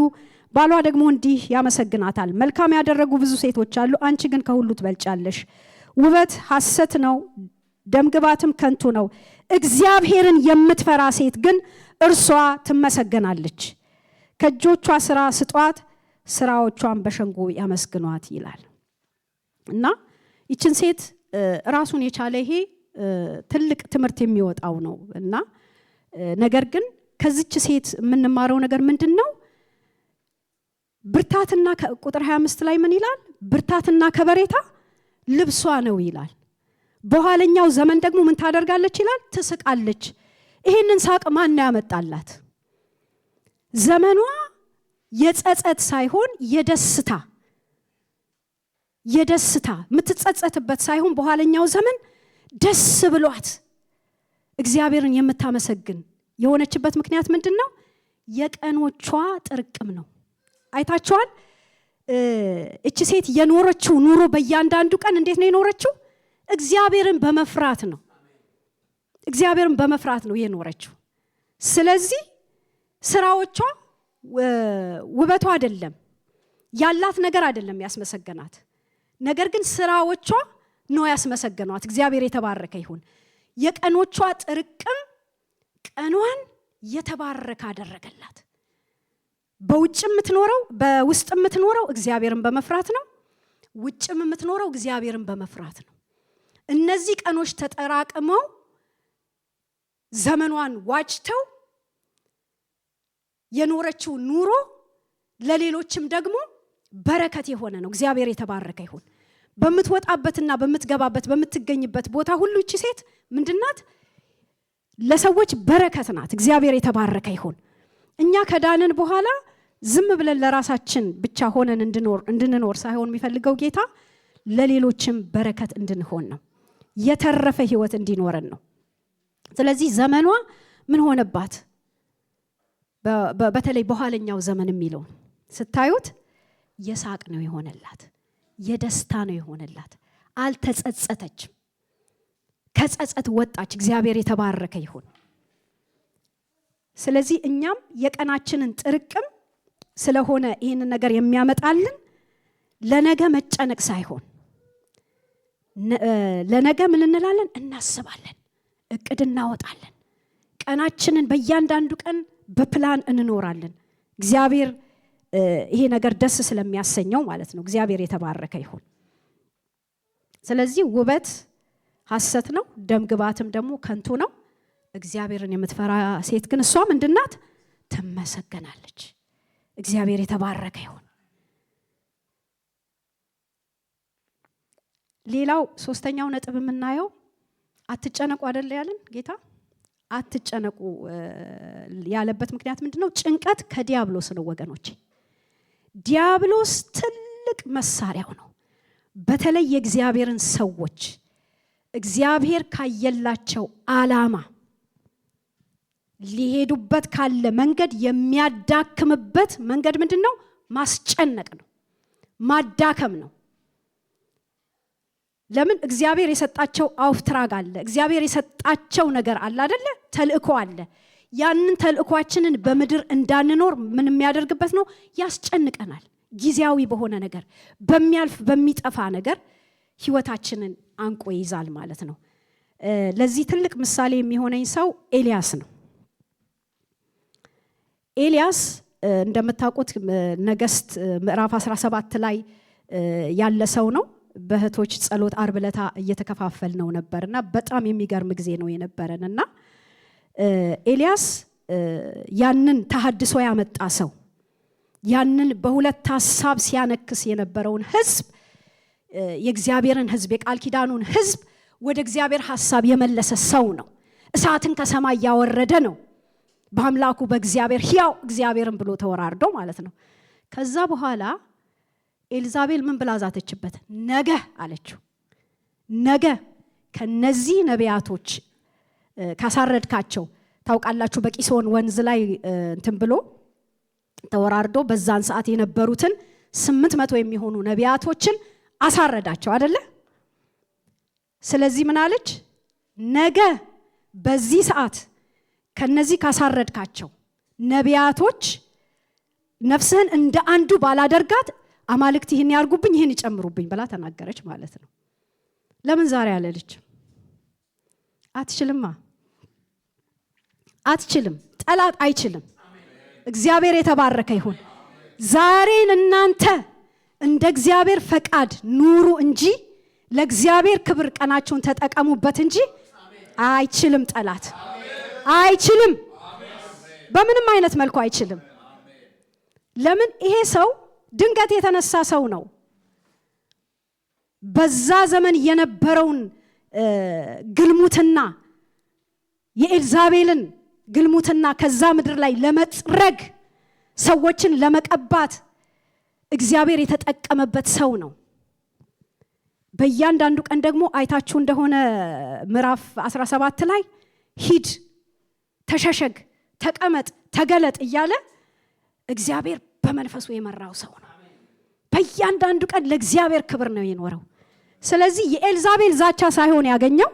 ባሏ ደግሞ እንዲህ ያመሰግናታል። መልካም ያደረጉ ብዙ ሴቶች አሉ፣ አንቺ ግን ከሁሉ ትበልጫለሽ። ውበት ሐሰት ነው፣ ደምግባትም ከንቱ ነው። እግዚአብሔርን የምትፈራ ሴት ግን እርሷ ትመሰገናለች። ከእጆቿ ስራ ስጧት፣ ስራዎቿን በሸንጎ ያመስግኗት ይላል። እና ይችን ሴት ራሱን የቻለ ይሄ ትልቅ ትምህርት የሚወጣው ነው። እና ነገር ግን ከዚች ሴት የምንማረው ነገር ምንድነው? ብርታትና ቁጥር 25 ላይ ምን ይላል? ብርታትና ከበሬታ ልብሷ ነው ይላል። በኋለኛው ዘመን ደግሞ ምን ታደርጋለች ይላል? ትስቃለች። ይሄንን ሳቅ ማን ያመጣላት? ዘመኗ የጸጸት ሳይሆን የደስታ የምትጸጸትበት ሳይሆን በኋለኛው ዘመን ደስ ብሏት እግዚአብሔርን የምታመሰግን የሆነችበት ምክንያት ምንድነው? የቀኖቿ ጥርቅም ነው። አይታችኋል? እቺ ሴት የኖረችው ኑሮ በእያንዳንዱ ቀን እንዴት ነው የኖረችው? እግዚአብሔርን በመፍራት ነው። እግዚአብሔርን በመፍራት ነው የኖረችው። ስለዚህ ስራዎቿ ውበቷ አይደለም፣ ያላት ነገር አይደለም ያስመሰገናት፣ ነገር ግን ስራዎቿ ነው ያስመሰገኗት። እግዚአብሔር የተባረከ ይሁን። የቀኖቿ ጥርቅም ቀኗን የተባረከ አደረገላት። በውጭም የምትኖረው በውስጥም የምትኖረው እግዚአብሔርን በመፍራት ነው። ውጭም የምትኖረው እግዚአብሔርን በመፍራት ነው። እነዚህ ቀኖች ተጠራቅመው ዘመኗን ዋጅተው የኖረችው ኑሮ ለሌሎችም ደግሞ በረከት የሆነ ነው። እግዚአብሔር የተባረከ ይሁን። በምትወጣበትና በምትገባበት በምትገኝበት ቦታ ሁሉ እቺ ሴት ምንድናት? ለሰዎች በረከት ናት። እግዚአብሔር የተባረከ ይሁን። እኛ ከዳንን በኋላ ዝም ብለን ለራሳችን ብቻ ሆነን እንድንኖር ሳይሆን የሚፈልገው ጌታ ለሌሎችም በረከት እንድንሆን ነው። የተረፈ ህይወት እንዲኖረን ነው። ስለዚህ ዘመኗ ምን ሆነባት? በተለይ በኋለኛው ዘመን የሚለው ስታዩት የሳቅ ነው የሆነላት፣ የደስታ ነው የሆነላት። አልተጸጸተችም፣ ከጸጸት ወጣች። እግዚአብሔር የተባረከ ይሁን። ስለዚህ እኛም የቀናችንን ጥርቅም ስለሆነ ይህን ነገር የሚያመጣልን ለነገ መጨነቅ ሳይሆን ለነገ ምን እንላለን? እናስባለን፣ እቅድ እናወጣለን። ቀናችንን በእያንዳንዱ ቀን በፕላን እንኖራለን። እግዚአብሔር ይሄ ነገር ደስ ስለሚያሰኘው ማለት ነው። እግዚአብሔር የተባረከ ይሁን። ስለዚህ ውበት ሐሰት ነው፣ ደምግባትም ደግሞ ከንቱ ነው። እግዚአብሔርን የምትፈራ ሴት ግን እሷ ምንድናት? ትመሰገናለች። እግዚአብሔር የተባረከ ይሁን። ሌላው ሶስተኛው ነጥብ የምናየው አትጨነቁ አይደል ያለን ጌታ? አትጨነቁ ያለበት ምክንያት ምንድነው? ጭንቀት ከዲያብሎስ ነው ወገኖች። ዲያብሎስ ትልቅ መሳሪያው ነው። በተለይ የእግዚአብሔርን ሰዎች እግዚአብሔር ካየላቸው ዓላማ ሊሄዱበት ካለ መንገድ የሚያዳክምበት መንገድ ምንድነው? ማስጨነቅ ነው፣ ማዳከም ነው። ለምን? እግዚአብሔር የሰጣቸው አውፍትራግ አለ፣ እግዚአብሔር የሰጣቸው ነገር አለ አይደለ? ተልእኮ አለ። ያንን ተልእኮአችንን በምድር እንዳንኖር ምን የሚያደርግበት ነው? ያስጨንቀናል። ጊዜያዊ በሆነ ነገር፣ በሚያልፍ በሚጠፋ ነገር ህይወታችንን አንቆ ይዛል ማለት ነው። ለዚህ ትልቅ ምሳሌ የሚሆነኝ ሰው ኤልያስ ነው። ኤልያስ እንደምታውቁት ነገሥት ምዕራፍ 17 ላይ ያለ ሰው ነው። በእህቶች ጸሎት ዓርብ ዕለት እየተከፋፈል ነው ነበርና በጣም የሚገርም ጊዜ ነው የነበረንና ኤልያስ ያንን ተሐድሶ ያመጣ ሰው፣ ያንን በሁለት ሐሳብ ሲያነክስ የነበረውን ህዝብ፣ የእግዚአብሔርን ህዝብ፣ የቃል ኪዳኑን ህዝብ ወደ እግዚአብሔር ሐሳብ የመለሰ ሰው ነው። እሳትን ከሰማይ ያወረደ ነው። በአምላኩ በእግዚአብሔር ሕያው እግዚአብሔርን ብሎ ተወራርዶ ማለት ነው። ከዛ በኋላ ኤልዛቤል ምን ብላ ዛተችበት? ነገ አለችው። ነገ ከነዚህ ነቢያቶች ካሳረድካቸው፣ ታውቃላችሁ በቂሶን ወንዝ ላይ እንትን ብሎ ተወራርዶ በዛን ሰዓት የነበሩትን 800 የሚሆኑ ነቢያቶችን አሳረዳቸው አይደለ? ስለዚህ ምን አለች? ነገ በዚህ ሰዓት ከነዚህ ካሳረድካቸው ነቢያቶች ነፍስህን እንደ አንዱ ባላደርጋት አማልክት ይህን ያርጉብኝ ይህን ይጨምሩብኝ ብላ ተናገረች ማለት ነው። ለምን ዛሬ አለልች? አትችልማ፣ አትችልም። ጠላት አይችልም። እግዚአብሔር የተባረከ ይሁን። ዛሬን እናንተ እንደ እግዚአብሔር ፈቃድ ኑሩ እንጂ ለእግዚአብሔር ክብር ቀናችሁን ተጠቀሙበት እንጂ አይችልም። ጠላት አይችልም። በምንም አይነት መልኩ አይችልም። ለምን? ይሄ ሰው ድንገት የተነሳ ሰው ነው። በዛ ዘመን የነበረውን ግልሙትና፣ የኤልዛቤልን ግልሙትና ከዛ ምድር ላይ ለመጥረግ፣ ሰዎችን ለመቀባት እግዚአብሔር የተጠቀመበት ሰው ነው። በእያንዳንዱ ቀን ደግሞ አይታችሁ እንደሆነ ምዕራፍ 17 ላይ ሂድ፣ ተሸሸግ፣ ተቀመጥ፣ ተገለጥ እያለ እግዚአብሔር በመንፈሱ የመራው ሰው ነው። በእያንዳንዱ ቀን ለእግዚአብሔር ክብር ነው የኖረው። ስለዚህ የኤልዛቤል ዛቻ ሳይሆን ያገኘው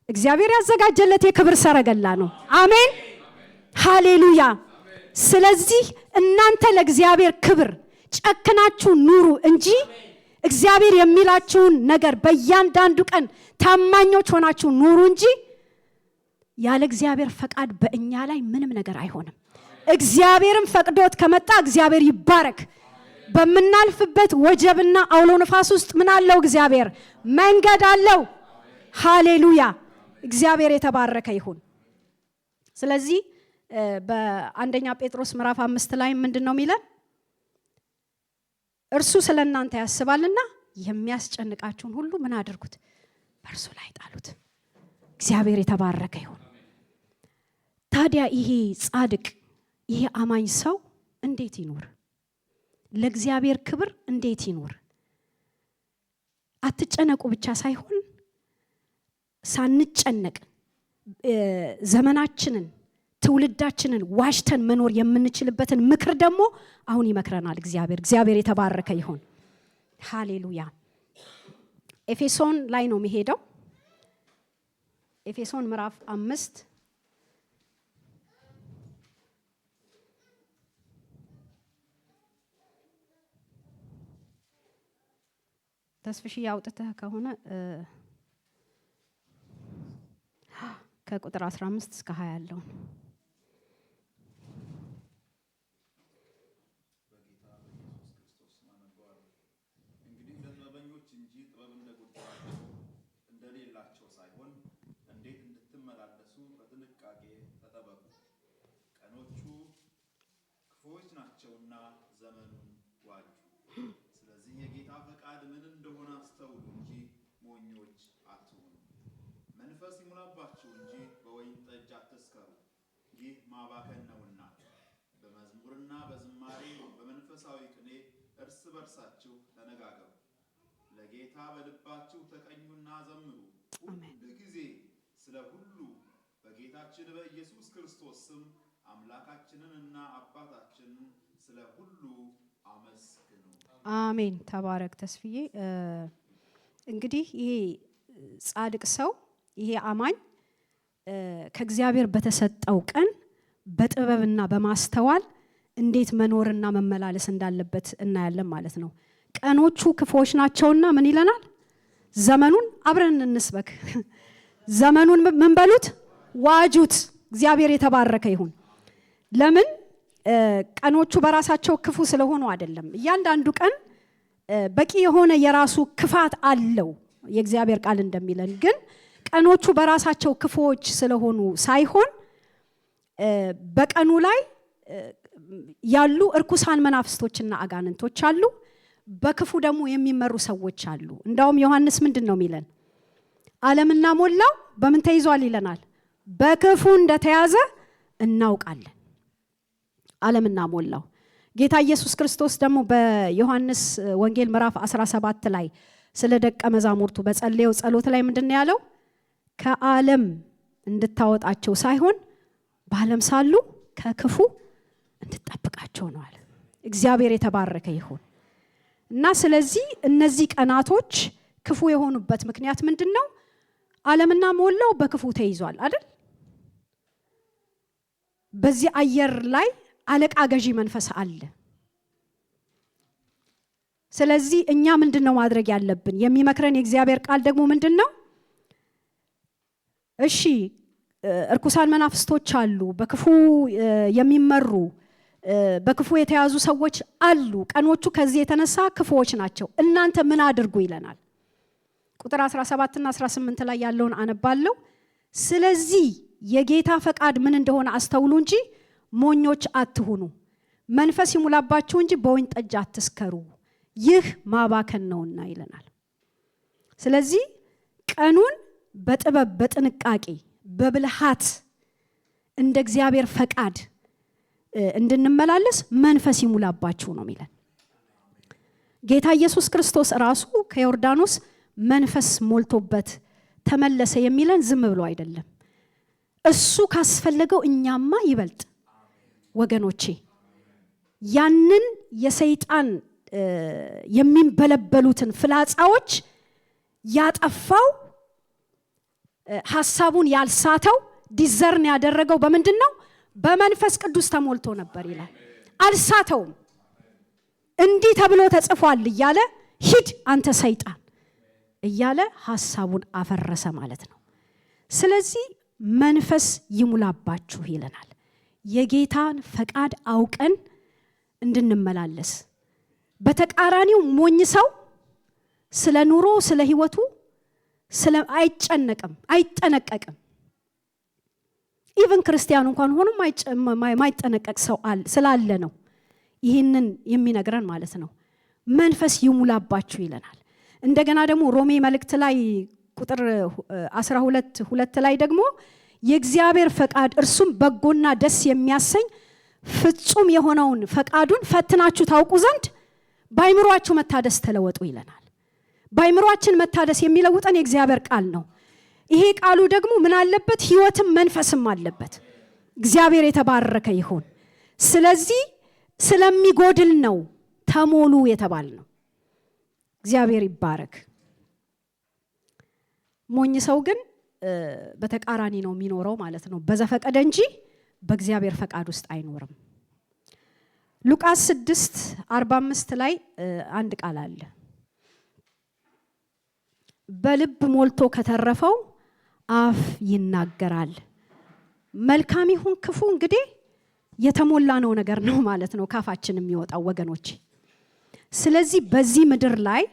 እግዚአብሔር ያዘጋጀለት የክብር ሰረገላ ነው። አሜን፣ ሃሌሉያ። ስለዚህ እናንተ ለእግዚአብሔር ክብር ጨክናችሁ ኑሩ እንጂ እግዚአብሔር የሚላችሁን ነገር በእያንዳንዱ ቀን ታማኞች ሆናችሁ ኑሩ እንጂ ያለ እግዚአብሔር ፈቃድ በእኛ ላይ ምንም ነገር አይሆንም። እግዚአብሔርም ፈቅዶት ከመጣ እግዚአብሔር ይባረክ። በመናልፍበት ወጀብና አውሎ ነፋስ ውስጥ ምን አለው? እግዚአብሔር መንገድ አለው። ሃሌሉያ፣ እግዚአብሔር የተባረከ ይሁን። ስለዚህ በአንደኛ ጴጥሮስ ምዕራፍ 5 ላይ ምንድነው የሚለን? እርሱ ስለእናንተ ያስባልና የሚያስጨንቃችሁን ሁሉ ምን አድርጉት? በእርሱ ላይ ጣሉት። እግዚአብሔር የተባረከ ይሁን። ታዲያ ይሄ ጻድቅ፣ ይሄ አማኝ ሰው እንዴት ይኖር? ለእግዚአብሔር ክብር እንዴት ይኖር? አትጨነቁ ብቻ ሳይሆን ሳንጨነቅ ዘመናችንን፣ ትውልዳችንን ዋሽተን መኖር የምንችልበትን ምክር ደግሞ አሁን ይመክረናል እግዚአብሔር። እግዚአብሔር የተባረከ ይሁን። ሃሌሉያ። ኤፌሶን ላይ ነው የሚሄደው። ኤፌሶን ምዕራፍ 5 ተስፍሽ ያውጥተህ ከሆነ ከቁጥር 15 እስከ 20 ያለው ናቸውና ዘመኑን ዋጁ። ስለዚህ የጌታ ፈቃድ ምን እንደሆነ አስተውሉ እንጂ ሞኞች አትሁኑ። መንፈስ ይሙላባችሁ እንጂ በወይን ጠጅ አትስከሩ፣ ይህ ማባከን ነውና። በመዝሙርና በዝማሬ በመንፈሳዊ ቅኔ እርስ በርሳችሁ ተነጋገሩ፣ ለጌታ በልባችሁ ተቀኙና ዘምሩ። ሁል ጊዜ ስለ ሁሉ በጌታችን በኢየሱስ ክርስቶስ ስም አምላካችንንና አባታችንን ስለ ሁሉ አመስግኑ። አሜን። ተባረክ ተስፍዬ። እንግዲህ ይሄ ጻድቅ ሰው ይሄ አማኝ ከእግዚአብሔር በተሰጠው ቀን በጥበብና በማስተዋል እንዴት መኖርና መመላለስ እንዳለበት እናያለን ማለት ነው። ቀኖቹ ክፉዎች ናቸውና ምን ይለናል? ዘመኑን አብረን እንስበክ። ዘመኑን ምን በሉት? ዋጁት። እግዚአብሔር የተባረከ ይሁን። ለምን? ቀኖቹ በራሳቸው ክፉ ስለሆኑ አይደለም። እያንዳንዱ ቀን በቂ የሆነ የራሱ ክፋት አለው የእግዚአብሔር ቃል እንደሚለን። ግን ቀኖቹ በራሳቸው ክፉዎች ስለሆኑ ሳይሆን በቀኑ ላይ ያሉ እርኩሳን መናፍስቶችና አጋንንቶች አሉ። በክፉ ደግሞ የሚመሩ ሰዎች አሉ። እንዳውም ዮሐንስ ምንድን ነው የሚለን? ዓለምና ሞላው በምን ተይዟል ይለናል? በክፉ እንደተያዘ እናውቃለን። ዓለምና ሞላው። ጌታ ኢየሱስ ክርስቶስ ደግሞ በዮሐንስ ወንጌል ምዕራፍ 17 ላይ ስለ ደቀ መዛሙርቱ በጸለየው ጸሎት ላይ ምንድን ያለው? ከዓለም እንድታወጣቸው ሳይሆን በዓለም ሳሉ ከክፉ እንድትጠብቃቸው ነው አለ። እግዚአብሔር የተባረከ ይሁን። እና ስለዚህ እነዚህ ቀናቶች ክፉ የሆኑበት ምክንያት ምንድን ነው? ዓለምና ሞላው በክፉ ተይዟል አይደል? በዚህ አየር ላይ አለቃ ገዢ መንፈስ አለ። ስለዚህ እኛ ምንድነው ማድረግ ያለብን? የሚመክረን የእግዚአብሔር ቃል ደግሞ ምንድነው? እሺ እርኩሳን መናፍስቶች አሉ፣ በክፉ የሚመሩ በክፉ የተያዙ ሰዎች አሉ። ቀኖቹ ከዚህ የተነሳ ክፉዎች ናቸው። እናንተ ምን አድርጉ ይለናል። ቁጥር 17 እና 18 ላይ ያለውን አነባለሁ። ስለዚህ የጌታ ፈቃድ ምን እንደሆነ አስተውሉ እንጂ ሞኞች አትሁኑ። መንፈስ ይሙላባችሁ እንጂ በወይን ጠጅ አትስከሩ፣ ይህ ማባከን ነውና ይለናል። ስለዚህ ቀኑን በጥበብ በጥንቃቄ በብልሃት እንደ እግዚአብሔር ፈቃድ እንድንመላለስ መንፈስ ይሙላባችሁ ነው የሚለን። ጌታ ኢየሱስ ክርስቶስ ራሱ ከዮርዳኖስ መንፈስ ሞልቶበት ተመለሰ የሚለን ዝም ብሎ አይደለም። እሱ ካስፈለገው እኛማ ይበልጥ ወገኖቼ ያንን የሰይጣን የሚንበለበሉትን ፍላጻዎች ያጠፋው ሐሳቡን ያልሳተው ዲዘርን ያደረገው በምንድነው? በመንፈስ ቅዱስ ተሞልቶ ነበር ይላል። አልሳተውም። እንዲህ ተብሎ ተጽፏል እያለ ሂድ አንተ ሰይጣን እያለ ሐሳቡን አፈረሰ ማለት ነው። ስለዚህ መንፈስ ይሙላባችሁ ይለናል። የጌታን ፈቃድ አውቀን እንድንመላለስ። በተቃራኒው ሞኝ ሰው ስለ ኑሮ ስለ ህይወቱ አይጠነቀቅም። ኢቭን ክርስቲያን እንኳን ሆኖ ማይጠነቀቅ ሰው ስላለ ነው ይህንን የሚነግረን ማለት ነው። መንፈስ ይሙላባችሁ ይለናል። እንደገና ደግሞ ሮሜ መልእክት ላይ ቁጥር 12:2 ላይ ደግሞ የእግዚአብሔር ፈቃድ እርሱም በጎና ደስ የሚያሰኝ ፍጹም የሆነውን ፈቃዱን ፈትናችሁ ታውቁ ዘንድ በአይምሮአችሁ መታደስ ተለወጡ ይለናል። በአይምሮአችን መታደስ የሚለውጠን የእግዚአብሔር ቃል ነው። ይሄ ቃሉ ደግሞ ምን አለበት? ህይወትም መንፈስም አለበት። እግዚአብሔር የተባረከ ይሁን። ስለዚህ ስለሚጎድል ነው ተሞሉ የተባል ነው። እግዚአብሔር ይባረክ። ሞኝ ሰው ግን በተቃራኒ ነው የሚኖረው ማለት ነው። በዘፈቀደ እንጂ በእግዚአብሔር ፈቃድ ውስጥ አይኖርም። ሉቃስ 6:45 ላይ አንድ ቃል አለ። በልብ ሞልቶ ከተረፈው አፍ ይናገራል። መልካም ይሁን ክፉ እንግዲህ የተሞላ ነው ነገር ነው ማለት ነው ካፋችን የሚወጣው ወገኖች። ስለዚህ በዚህ ምድር ላይ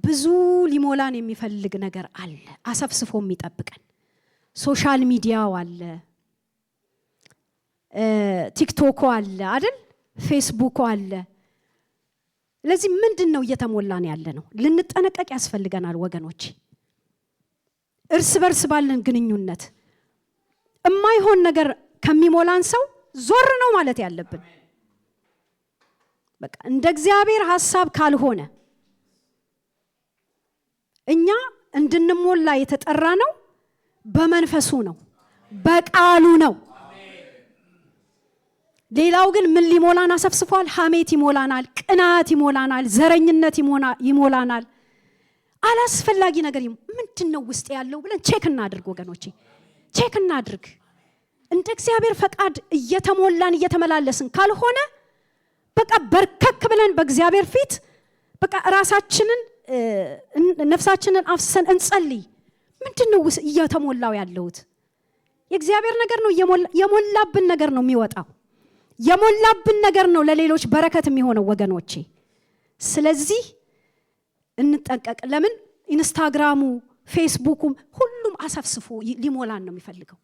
ብዙ ሊሞላን የሚፈልግ ነገር አለ፣ አሰፍስፎ የሚጠብቀን። ሶሻል ሚዲያው አለ፣ ቲክቶክ አለ አይደል? ፌስቡክ አለ። ለዚህ ምንድነው እየተሞላን ያለ ነው? ልንጠነቀቅ ያስፈልገናል ወገኖች። እርስ በርስ ባለን ግንኙነት የማይሆን ነገር ከሚሞላን ሰው ዞር ነው ማለት ያለብን። በቃ እንደ እግዚአብሔር ሐሳብ ካልሆነ እኛ እንድንሞላ የተጠራ ነው በመንፈሱ ነው፣ በቃሉ ነው። ሌላው ግን ምን ሊሞላን አሰፍስፏል? ሐሜት ይሞላናል፣ ቅናት ይሞላናል፣ ዘረኝነት ይሞላናል። አላስፈላጊ ነገር ምንድነው ውስጥ ያለው ብለን ቼክ እናድርግ ወገኖቼ፣ ቼክ እናድርግ። እንደ እግዚአብሔር ፈቃድ እየተሞላን እየተመላለስን ካልሆነ በቃ በርከክ ብለን በእግዚአብሔር ፊት በቃ ራሳችንን ነፍሳችንን አፍሰን እንጸልይ። ምንድነው እየተሞላው ያለውት? የእግዚአብሔር ነገር ነው። የሞላብን ነገር ነው የሚወጣው። የሞላብን ነገር ነው ለሌሎች በረከት የሚሆነው ወገኖቼ። ስለዚህ እንጠንቀቅ። ለምን ኢንስታግራሙ፣ ፌስቡኩም ሁሉም አሰፍስፎ ሊሞላን ነው የሚፈልገው።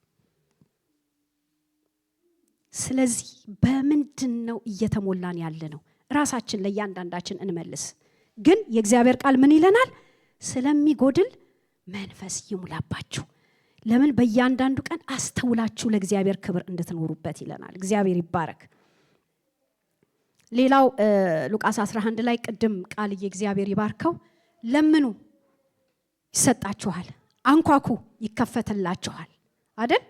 ስለዚህ በምንድነው እየተሞላን ያለ ነው? ራሳችን ለእያንዳንዳችን እንመልስ። ግን የእግዚአብሔር ቃል ምን ይለናል? ስለሚጎድል መንፈስ ይሙላባችሁ። ለምን በእያንዳንዱ ቀን አስተውላችሁ ለእግዚአብሔር ክብር እንድትኖሩበት ይለናል። እግዚአብሔር ይባረክ። ሌላው ሉቃስ 11 ላይ ቅድም ቃል የእግዚአብሔር ይባርከው፣ ለምኑ ይሰጣችኋል፣ አንኳኩ ይከፈትላችኋል አይደል?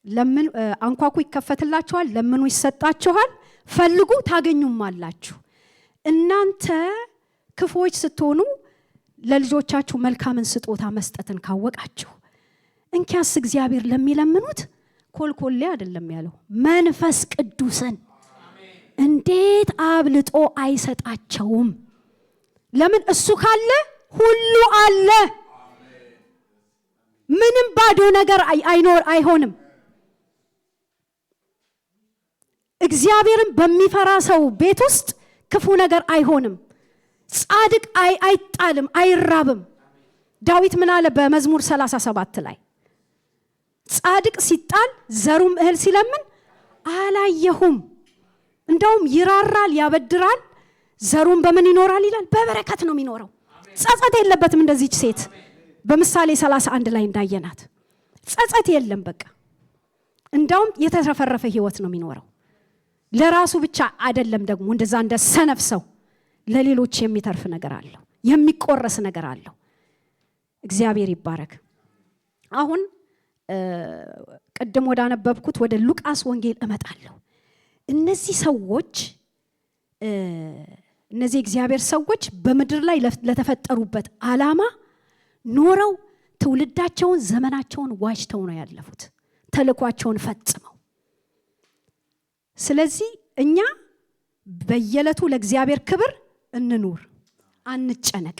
ለምን አንኳኩ ይከፈትላችኋል፣ ለምኑ ይሰጣችኋል፣ ፈልጉ ታገኙማላችሁ። እናንተ ክፉዎች ስትሆኑ ለልጆቻችሁ መልካምን ስጦታ መስጠትን ካወቃችሁ እንኪያስ እግዚአብሔር ለሚለምኑት ኮልኮሌ አይደለም ያለው፣ መንፈስ ቅዱስን እንዴት አብልጦ አይሰጣቸውም? ለምን እሱ ካለ ሁሉ አለ። ምንም ባዶ ነገር አይሆንም። እግዚአብሔርን በሚፈራ ሰው ቤት ውስጥ ክፉ ነገር አይሆንም። ጻድቅ አይጣልም፣ አይራብም። ዳዊት ምን አለ በመዝሙር 37 ላይ? ጻድቅ ሲጣል ዘሩም እህል ሲለምን አላየሁም። እንደውም ይራራል፣ ያበድራል፣ ዘሩም በምን ይኖራል ይላል? በበረከት ነው የሚኖረው። ጸጸት የለበትም። እንደዚህች ሴት በምሳሌ 31 ላይ እንዳየናት ጸጸት የለም። በቃ እንደውም የተረፈረፈ ህይወት ነው የሚኖረው። ለራሱ ብቻ አይደለም ደግሞ እንደዛ እንደ ሰነፍ ሰው ለሌሎች የሚተርፍ ነገር አለው፣ የሚቆረስ ነገር አለው። እግዚአብሔር ይባረክ። አሁን ቅድም ወዳነበብኩት ወደ ሉቃስ ወንጌል እመጣለሁ። እነዚህ ሰዎች እነዚህ እግዚአብሔር ሰዎች በምድር ላይ ለተፈጠሩበት ዓላማ ኖረው ትውልዳቸውን ዘመናቸውን ዋጅተው ነው ያለፉት፣ ተልኳቸውን ፈጽመው። ስለዚህ እኛ በየዕለቱ ለእግዚአብሔር ክብር እንኑር፣ አንጨነቅ።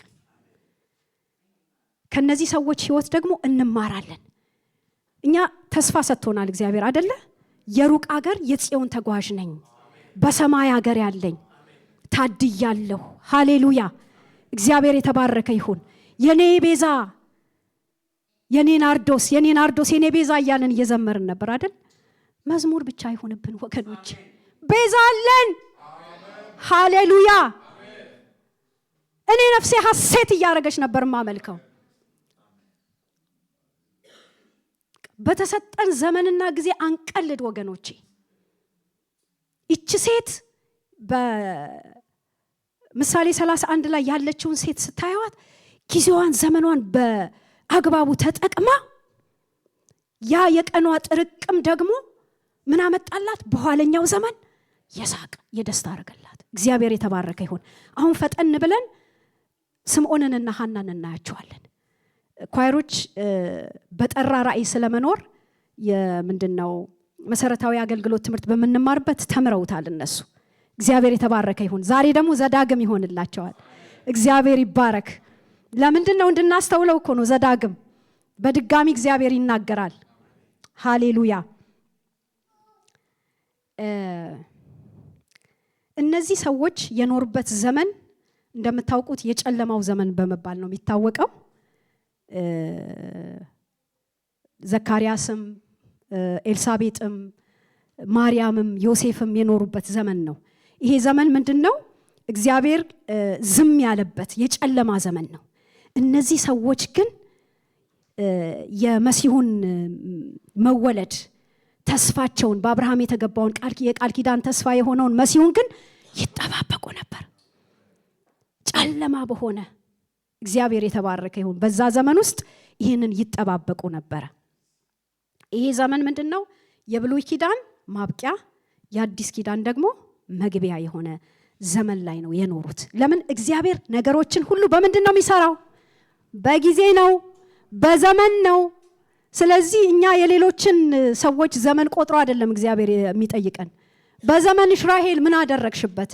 ከነዚህ ሰዎች ህይወት ደግሞ እንማራለን። እኛ ተስፋ ሰጥቶናል እግዚአብሔር አይደለ? የሩቅ ሀገር የጽዮን ተጓዥ ነኝ፣ በሰማይ ሀገር ያለኝ ታድያለሁ። ሃሌሉያ! እግዚአብሔር የተባረከ ይሁን። የኔ ቤዛ፣ የኔ ናርዶስ፣ የኔ ናርዶስ፣ የኔ ቤዛ እያለን እየዘመርን ነበር አይደል? መዝሙር ብቻ አይሆንብን ወገኖች፣ ቤዛ አለን። ሃሌሉያ! እኔ ነፍሴ ሐሴት እያደረገች ነበር ማመልከው። በተሰጠን ዘመንና ጊዜ አንቀልድ ወገኖቼ። እቺ ሴት በምሳሌ 31 ላይ ያለችውን ሴት ስታዩት ጊዜዋን ዘመኗን በአግባቡ ተጠቅማ ያ የቀኗ ጥርቅም ደግሞ ምን አመጣላት? በኋለኛው ዘመን የሳቅ የደስታ አረገላት። እግዚአብሔር የተባረከ ይሁን። አሁን ፈጠን ብለን ስምዖንንና ሐናን እናያቸዋለን። ኳይሮች በጠራ ራእይ ስለመኖር የምንድነው መሰረታዊ አገልግሎት ትምህርት በመንማርበት ተምረውታል እነሱ። እግዚአብሔር የተባረከ ይሁን። ዛሬ ደግሞ ዘዳግም ይሆንላቸዋል። እግዚአብሔር ይባረክ። ለምንድነው እንድናስተውለው እኮ ነው። ዘዳግም በድጋሚ እግዚአብሔር ይናገራል። ሃሌሉያ! እነዚህ ሰዎች የኖሩበት ዘመን እንደምታውቁት የጨለማው ዘመን በመባል ነው የሚታወቀው። ዘካርያስም ኤልሳቤጥም ማርያምም ዮሴፍም የኖሩበት ዘመን ነው። ይሄ ዘመን ምንድነው? እግዚአብሔር ዝም ያለበት የጨለማ ዘመን ነው። እነዚህ ሰዎች ግን የመሲሁን መወለድ ተስፋቸውን በአብርሃም የተገባውን የቃል ኪዳን ተስፋ የሆነውን መሲሁን ግን ይጠባበቁ ነበር። ጨለማ በሆነ እግዚአብሔር የተባረከ ይሁን በዛ ዘመን ውስጥ ይህንን ይጠባበቁ ነበር። ይሄ ዘመን ምንድነው? የብሉይ ኪዳን ማብቂያ የአዲስ ኪዳን ደግሞ መግቢያ የሆነ ዘመን ላይ ነው የኖሩት። ለምን? እግዚአብሔር ነገሮችን ሁሉ በምንድነው የሚሰራው? በጊዜ ነው፣ በዘመን ነው። ስለዚህ እኛ የሌሎችን ሰዎች ዘመን ቆጥሮ አይደለም እግዚአብሔር የሚጠይቀን። በዘመንሽ ራሔል ምን አደረግሽበት?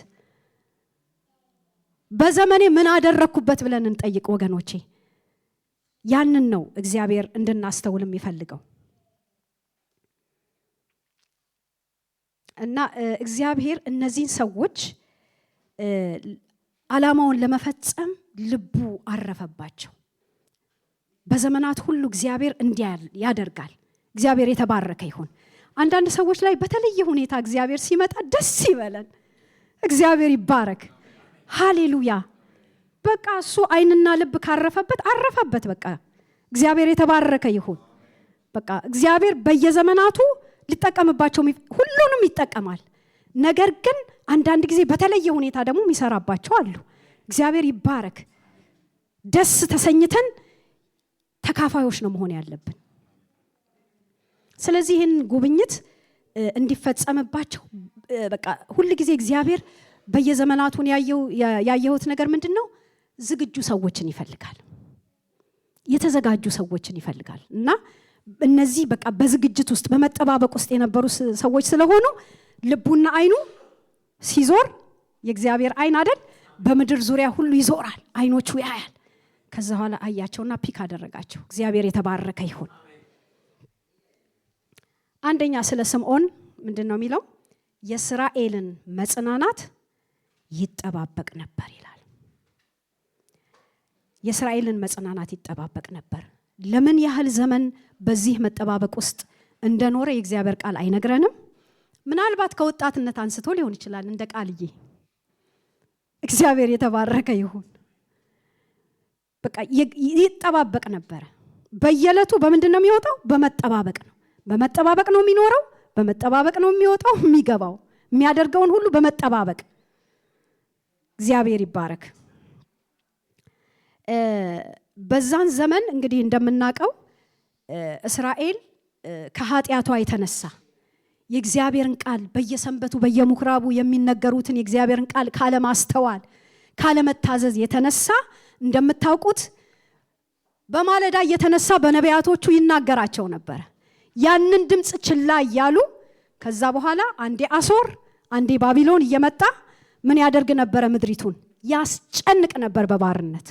በዘመኔ ምን አደረኩበት ብለን እንጠይቅ ወገኖቼ። ያንን ነው እግዚአብሔር እንድናስተውል የሚፈልገው። እና እግዚአብሔር እነዚህን ሰዎች ዓላማውን ለመፈጸም ልቡ አረፈባቸው። በዘመናት ሁሉ እግዚአብሔር እንዲያል ያደርጋል። እግዚአብሔር የተባረከ ይሁን። አንዳንድ ሰዎች ላይ በተለየ ሁኔታ እግዚአብሔር ሲመጣ ደስ ይበለን። እግዚአብሔር ይባረክ። ሃሌሉያ። በቃ እሱ ዓይንና ልብ ካረፈበት አረፈበት። በቃ እግዚአብሔር የተባረከ ይሁን። በቃ እግዚአብሔር በየዘመናቱ ሊጠቀምባቸው ሁሉንም ይጠቀማል። ነገር ግን አንዳንድ ጊዜ በተለየ ሁኔታ ደግሞ የሚሰራባቸው አሉ። እግዚአብሔር ይባረክ። ደስ ተሰኝተን ተካፋዮች ነው መሆን ያለብን። ስለዚህ ይህን ጉብኝት እንዲፈጸምባቸው በቃ ሁሉ ጊዜ እግዚአብሔር በየዘመናቱን ያየሁት ነገር ምንድነው? ዝግጁ ሰዎችን ይፈልጋል። የተዘጋጁ ሰዎችን ይፈልጋል። እና እነዚህ በቃ በዝግጅት ውስጥ በመጠባበቅ ውስጥ የነበሩ ሰዎች ስለሆኑ ልቡና ዓይኑ ሲዞር የእግዚአብሔር ዓይን አይደል በምድር ዙሪያ ሁሉ ይዞራል። ዓይኖቹ ያያል። ከዛ በኋላ አያቸውና ፒክ አደረጋቸው። እግዚአብሔር የተባረከ ይሁን። አንደኛ ስለ ስምዖን ምንድነው የሚለው? የእስራኤልን መጽናናት ይጠባበቅ ነበር ይላል። የእስራኤልን መጽናናት ይጠባበቅ ነበር። ለምን ያህል ዘመን በዚህ መጠባበቅ ውስጥ እንደኖረ የእግዚአብሔር ቃል አይነግረንም። ምናልባት ከወጣትነት አንስቶ ሊሆን ይችላል እንደ ቃልዬ። እግዚአብሔር የተባረከ ይሁን። በቃ ይጠባበቅ ነበር። በየዕለቱ በምንድነው የሚወጣው? በመጠባበቅ ነው። በመጠባበቅ ነው የሚኖረው፣ በመጠባበቅ ነው የሚወጣው፣ የሚገባው፣ የሚያደርገውን ሁሉ በመጠባበቅ። እግዚአብሔር ይባረክ። በዛን ዘመን እንግዲህ እንደምናውቀው እስራኤል ከኃጢአቷ የተነሳ የእግዚአብሔርን ቃል በየሰንበቱ በየምኩራቡ የሚነገሩትን የእግዚአብሔርን ቃል ካለማስተዋል ካለመታዘዝ የተነሳ እንደምታውቁት በማለዳ እየተነሳ በነቢያቶቹ ይናገራቸው ነበር። ያንን ድምጽ ችላ እያሉ ከዛ በኋላ አንዴ አሶር አንዴ ባቢሎን እየመጣ ምን ያደርግ ነበር? ምድሪቱን ያስጨንቅ ነበር። በባርነት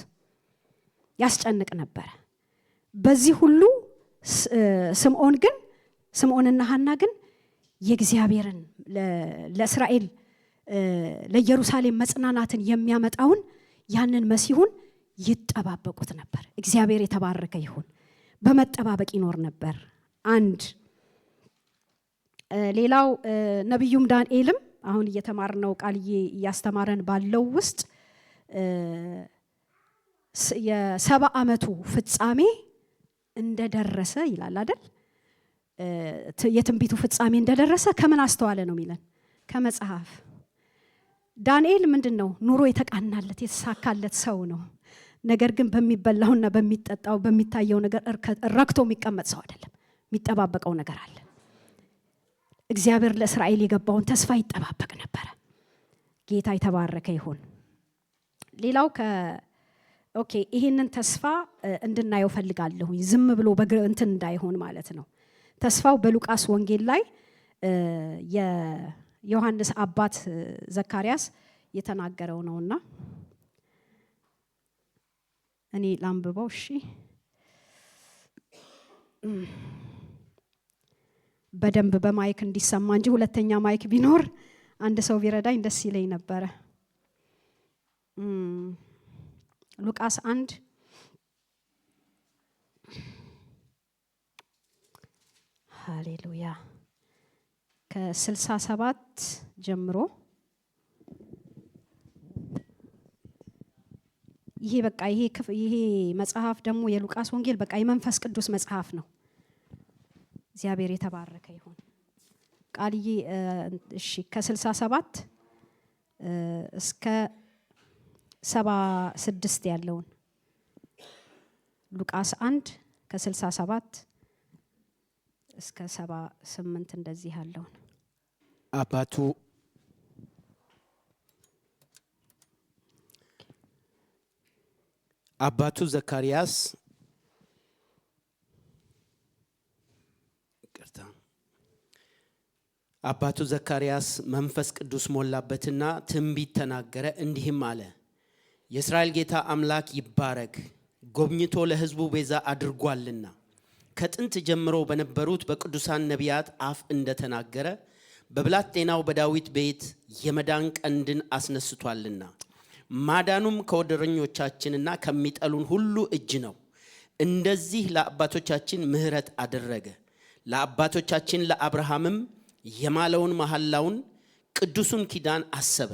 ያስጨንቅ ነበር። በዚህ ሁሉ ስምዖንና ሐና ግን የእግዚአብሔርን ለእስራኤል ለኢየሩሳሌም መጽናናትን የሚያመጣውን ያንን መሲሁን ይጠባበቁት ነበር። እግዚአብሔር የተባረከ ይሁን። በመጠባበቅ ይኖር ነበር። አንድ ሌላው ነቢዩም ዳንኤልም አሁን እየተማርነው ቃል እያስተማረን ባለው ውስጥ የ70 ዓመቱ ፍጻሜ እንደደረሰ ይላል አይደል? የትንቢቱ ፍጻሜ እንደደረሰ ከምን አስተዋለ ነው የሚለን? ከመጽሐፍ። ዳንኤል ምንድነው? ኑሮ የተቃናለት የተሳካለት ሰው ነው። ነገር ግን በሚበላውና በሚጠጣው በሚታየው ነገር ረክቶ የሚቀመጥ ሰው አይደለም። የሚጠባበቀው ነገር አለ። እግዚአብሔር ለእስራኤል የገባውን ተስፋ ይጠባበቅ ነበር። ጌታ የተባረከ ይሁን። ሌላው ይሄንን ተስፋ እንድናየው ፈልጋለሁ። ዝም ብሎ እንትን እንዳይሆን ማለት ነው። ተስፋው በሉቃስ ወንጌል ላይ የዮሐንስ አባት ዘካርያስ የተናገረው ነውና እኔ ላንብበው። እሺ፣ በደንብ በማይክ እንዲሰማ እንጂ ሁለተኛ ማይክ ቢኖር አንድ ሰው ቢረዳኝ ደስ ይለኝ ነበረ። ሉቃስ 1 ሃሌሉያ ከ67 ጀምሮ ይሄ መጽሐፍ ደግሞ የሉቃስ ወንጌል በቃ የመንፈስ ቅዱስ መጽሐፍ ነው። እግዚአብሔር የተባረከ ይሁን። ቃልዬ እሺ ከ67 እስከ 76 ያለውን ሉቃስ 1 ከ67 እስከ 78 እንደዚህ ያለውን አባቱ ዘካርያስ መንፈስ ቅዱስ ሞላበትና ትንቢት ተናገረ፣ እንዲህም አለ። የእስራኤል ጌታ አምላክ ይባረክ፣ ጎብኝቶ ለሕዝቡ ቤዛ አድርጓልና ከጥንት ጀምሮ በነበሩት በቅዱሳን ነቢያት አፍ እንደተናገረ በብላቴናው በዳዊት ቤት የመዳን ቀንድን አስነስቷልና ማዳኑም ከወደረኞቻችንና ከሚጠሉን ሁሉ እጅ ነው። እንደዚህ ለአባቶቻችን ምሕረት አደረገ፣ ለአባቶቻችን ለአብርሃምም የማለውን መሐላውን ቅዱሱን ኪዳን አሰበ።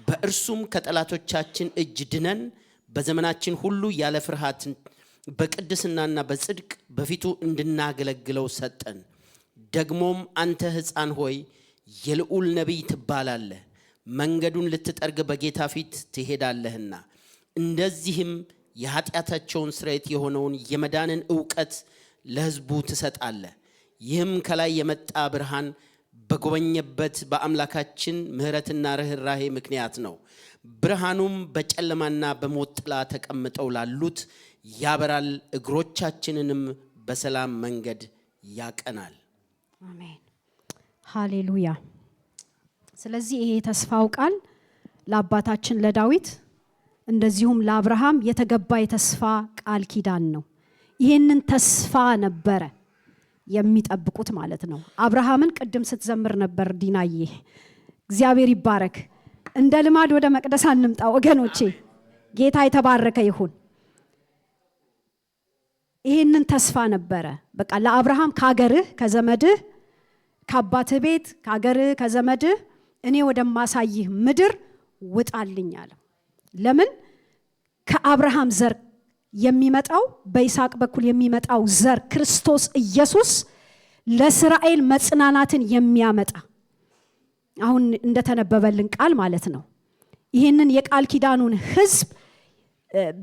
በእርሱም ከጠላቶቻችን እጅ ድነን በዘመናችን ሁሉ ያለ ፍርሃት በቅድስናና በጽድቅ በፊቱ እንድናገለግለው ሰጠን። ደግሞም አንተ ሕፃን ሆይ የልዑል ነቢይ ትባላለህ፣ መንገዱን ልትጠርግ በጌታ ፊት ትሄዳለህና እንደዚህም የኃጢአታቸውን ስርየት የሆነውን የመዳንን ዕውቀት ለሕዝቡ ትሰጣለህ። ይህም ከላይ የመጣ ብርሃን በጎበኘበት በአምላካችን ምሕረትና ርኅራኄ ምክንያት ነው። ብርሃኑም በጨለማና በሞት ጥላ ተቀምጠው ላሉት ያበራል፣ እግሮቻችንንም በሰላም መንገድ ያቀናል። አሜን ሃሌሉያ። ስለዚህ ይሄ ተስፋው ቃል ለአባታችን ለዳዊት እንደዚሁም ለአብርሃም የተገባ የተስፋ ቃል ኪዳን ነው። ይሄንን ተስፋ ነበረ የሚጠብቁት ማለት ነው። አብርሃምን ቅድም ስትዘምር ነበር ዲናዬ፣ እግዚአብሔር ይባረክ። እንደ ልማድ ወደ መቅደስ አንምጣ ወገኖቼ፣ ጌታ የተባረከ ይሁን። ይሄንን ተስፋ ነበረ በቃ ለአብርሃም ከሀገርህ ከዘመድህ ከአባትህ ቤት ከሀገርህ ከዘመድህ እኔ ወደማሳይህ ምድር ውጣልኝ አለ። ለምን? ከአብርሃም ዘር የሚመጣው በይስሐቅ በኩል የሚመጣው ዘር ክርስቶስ ኢየሱስ ለእስራኤል መጽናናትን የሚያመጣ አሁን እንደተነበበልን ቃል ማለት ነው። ይህንን የቃል ኪዳኑን ሕዝብ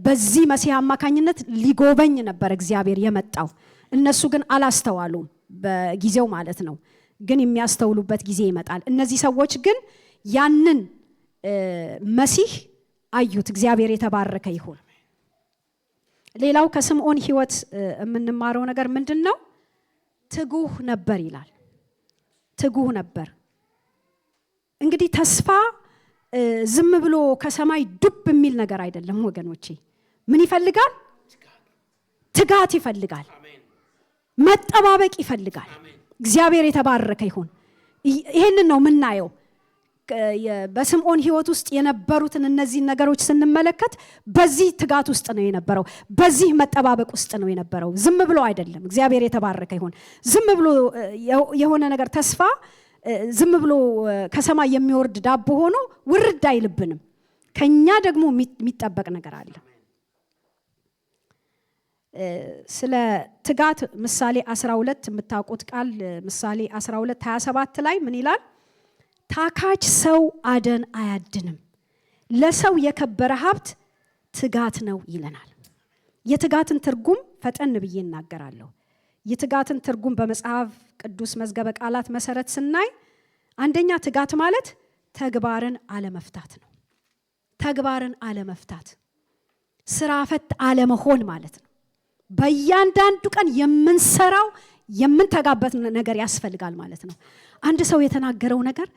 በዚህ መሲህ አማካኝነት ሊጎበኝ ነበር እግዚአብሔር የመጣው። እነሱ ግን አላስተዋሉም በጊዜው ማለት ነው። ግን የሚያስተውሉበት ጊዜ ይመጣል። እነዚህ ሰዎች ግን ያንን መሲህ አዩት። እግዚአብሔር የተባረከ ይሁን። ሌላው ከስምዖን ሕይወት የምንማረው ነገር ምንድነው? ትጉህ ነበር ይላል። ትጉህ ነበር። እንግዲህ ተስፋ ዝም ብሎ ከሰማይ ዱብ የሚል ነገር አይደለም ወገኖቼ። ምን ይፈልጋል? ትጋት ይፈልጋል። መጠባበቅ ይፈልጋል። እግዚአብሔር የተባረከ ይሁን። ይሄንን ነው የምናየው። በስምዖን ሕይወት ውስጥ የነበሩትን እነዚህ ነገሮች ስንመለከት በዚህ ትጋት ውስጥ ነው የነበረው። በዚህ መጠባበቅ ውስጥ ነው የነበረው። ዝም ብሎ አይደለም። እግዚአብሔር የተባረከ ይሁን። ዝም ብሎ የሆነ ነገር ተስፋ ዝም ብሎ ከሰማይ የሚወርድ ዳቦ ሆኖ ውርድ አይልብንም። ከኛ ደግሞ የሚጠበቅ ነገር አለ። ስለ ትጋት ምሳሌ 12 የምታውቁት ቃል ምሳሌ 12:27 ላይ ምን ይላል? ታካች ሰው አደን አያድንም፣ ለሰው የከበረ ሀብት ትጋት ነው ይለናል። የትጋትን ትርጉም ፈጠን ብዬ እናገራለሁ። የትጋትን ትርጉም በመጽሐፍ ቅዱስ መዝገበ ቃላት መሰረት ስናይ አንደኛ ትጋት ማለት ተግባርን አለመፍታት ነው። ተግባርን አለመፍታት፣ ስራ ፈት አለመሆን ማለት ነው። በእያንዳንዱ ቀን የምንሰራው የምንተጋበት ነገር ያስፈልጋል ማለት ነው። አንድ ሰው የተናገረው ነገር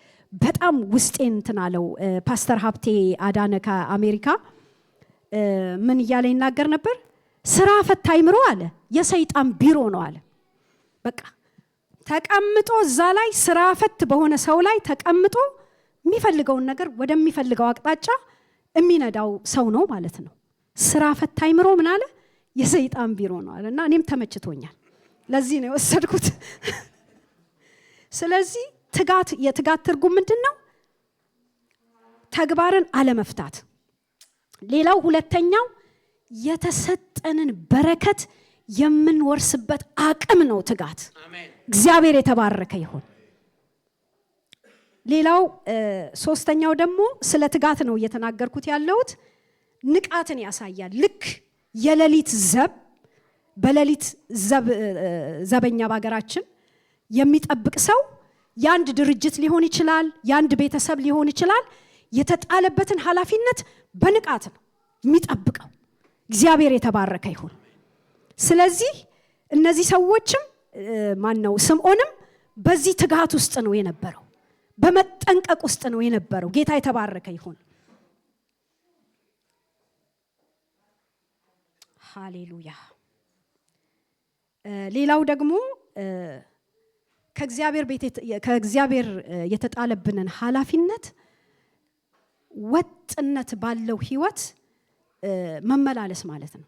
በጣም ውስጤን እንትን አለው። ፓስተር ሀብቴ አዳነ ከአሜሪካ ምን እያለ ይናገር ነበር? ስራ ፈት አይምሮ አለ የሰይጣን ቢሮ ነው አለ። በቃ ተቀምጦ እዛ ላይ ስራ ፈት በሆነ ሰው ላይ ተቀምጦ የሚፈልገውን ነገር ወደሚፈልገው አቅጣጫ የሚነዳው ሰው ነው ማለት ነው። ስራ ፈት አይምሮ ምን አለ? የሰይጣን ቢሮ ነው አለና እኔም ተመችቶኛል። ለዚህ ነው ወሰድኩት። ስለዚህ የትጋት ትርጉም ምንድነው? ተግባርን አለመፍታት። ሌላው ሁለተኛው የተሰጠንን በረከት የምንወርስበት አቅም ነው ትጋት። እግዚአብሔር የተባረከ ይሁን። ሌላው ሶስተኛው ደግሞ ስለ ትጋት ነው እየተናገርኩት ያለሁት። ንቃትን ያሳያል። ልክ የሌሊት በሌሊት ዘበኛ በአገራችን የሚጠብቅ ሰው የአንድ ድርጅት ሊሆን ይችላል፣ የአንድ ቤተሰብ ሊሆን ይችላል። የተጣለበትን ኃላፊነት በንቃት ነው የሚጠብቀው። እግዚአብሔር የተባረከ ይሁን። ስለዚህ እነዚህ ሰዎችም ስምዖንም በዚህ ትጋት ውስጥ ነው የነበረው፣ በመጠንቀቅ ውስጥ ነው የነበረው። ጌታ የተባረከ ይሁን። ሃሌሉያ። ሌላው ደግሞ ከእግዚአብሔር የተጣለብንን ኃላፊነት ወጥነት ባለው ህይወት መመላለስ ማለት ነው።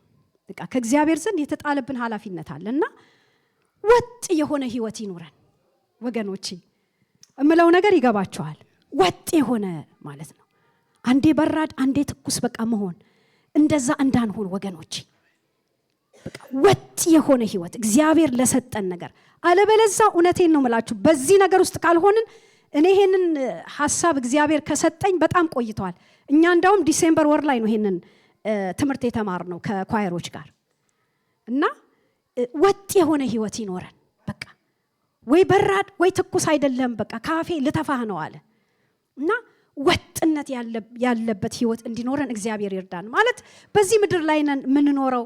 በቃ ከእግዚአብሔር ዘንድ የተጣለብን ኃላፊነት አለና ወጥ የሆነ ህይወት ይኖረን ወገኖቼ። እምለው ነገር ይገባቸዋል። ወጥ የሆነ ማለት ነው። አንዴ በራድ አንዴ ትኩስ በቃ መሆን እንደዛ እንዳንሆን ወገኖቼ። በቃ ወጥ የሆነ ህይወት እግዚአብሔር ለሰጠን ነገር። አለበለዚያ እውነቴን ነው የምላችሁ በዚህ ነገር ውስጥ ካልሆንን እኔ ይሄንን ሐሳብ እግዚአብሔር ከሰጠኝ በጣም ቆይቷል። እኛ እንዳውም ዲሴምበር ወር ላይ ነው ይሄንን ትምህርት የተማርነው ከኳየሮች ጋር እና ወጥ የሆነ ህይወት ይኖረን። በቃ ወይ በራድ ወይ ትኩስ አይደለም፣ በቃ ካፌ ልተፋህ ነው አለ እና ወጥነት ያለበት ህይወት እንዲኖረን እግዚአብሔር ይርዳን። ማለት በዚህ ምድር ላይ ነን የምንኖረው።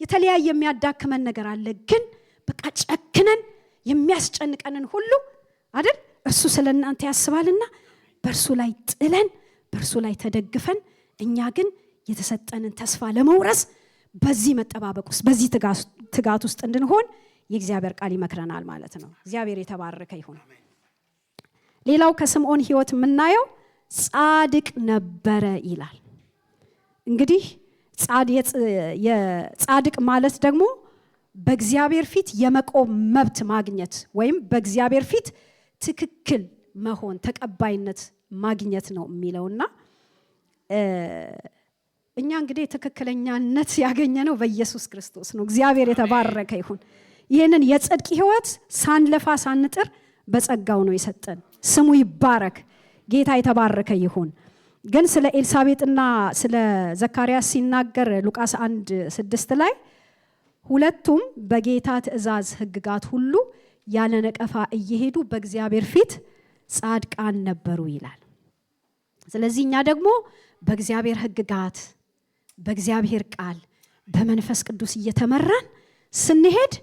የተለያየ የሚያዳክመን ነገር አለ፣ ግን በቃ ጨክነን የሚያስጨንቀንን ሁሉ አይደል እርሱ ስለእናንተ ያስባልና በእርሱ ላይ ጥለን በእርሱ ላይ ተደግፈን እኛ ግን የተሰጠንን ተስፋ ለመውረስ በዚህ መጠባበቅ ውስጥ በዚህ ትጋት ውስጥ እንድንሆን የእግዚአብሔር ቃል ይመክረናል ማለት ነው። እግዚአብሔር የተባረከ ይሁን። ሌላው ከስምዖን ህይወት የምናየው ጻድቅ ነበረ ይላል። እንግዲህ የጻድቅ ማለት ደግሞ በእግዚአብሔር ፊት የመቆም መብት ማግኘት ወይም በእግዚአብሔር ፊት ትክክል መሆን ተቀባይነት ማግኘት ነው የሚለውና እኛ እንግዲህ ትክክለኛነት ያገኘነው በኢየሱስ ክርስቶስ ነው። እግዚአብሔር የተባረከ ይሁን። ይህንን የጽድቅ ህይወት ሳንለፋ ሳንጥር በጸጋው ነው የሰጠን። ስሙ ይባረክ። ጌታ የተባረከ ይሁን። ግን ስለ ኤልሳቤጥና ስለ ዘካርያስ ሲናገር ሉቃስ 1:6 ላይ ሁለቱም በጌታ ትእዛዝ ህግጋት ሁሉ ያለ ነቀፋ እየሄዱ በእግዚአብሔር ፊት ጻድቃን ነበሩ ይላል። ስለዚህ እኛ ደግሞ በእግዚአብሔር ህግጋት በእግዚአብሔር ቃል በመንፈስ ቅዱስ እየተመራን ስንሄድ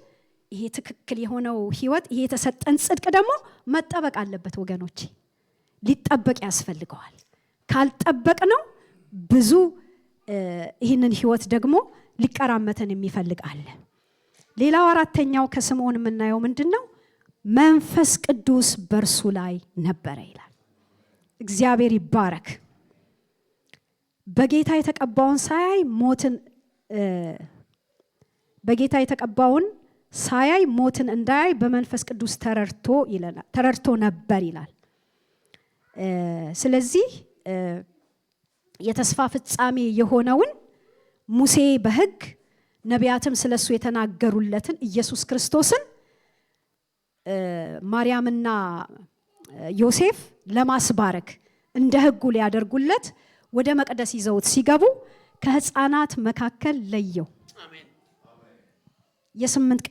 ይሄ ትክክል የሆነው ህይወት ይሄ የተሰጠን ጽድቅ ደግሞ መጠበቅ አለበት ወገኖቼ። ሊጠበቅ ያስፈልገዋል። ካልጠበቅ ነው ብዙ ይህንን ህይወት ደግሞ ሊቀራመተን የሚፈልግ አለ። ሌላው አራተኛው ከስምዖን የምናየው ምንድነው? መንፈስ ቅዱስ በእርሱ ላይ ነበረ ይላል። እግዚአብሔር ይባረክ። በጌታ የተቀባውን ሳያይ ሞትን እንዳያይ በመንፈስ ቅዱስ ተረድቶ ነበር ይላል። ስለዚህ የተስፋ ፍጻሜ የሆነውን ሙሴ በህግ ነቢያትም ስለሱ የተናገሩለትን ኢየሱስ ክርስቶስን ማርያምና ዮሴፍ ለማስባረክ እንደ ህጉ ሊያደርጉለት ወደ መቅደስ ይዘውት ሲገቡ ከህፃናት መካከል ለየው። የ8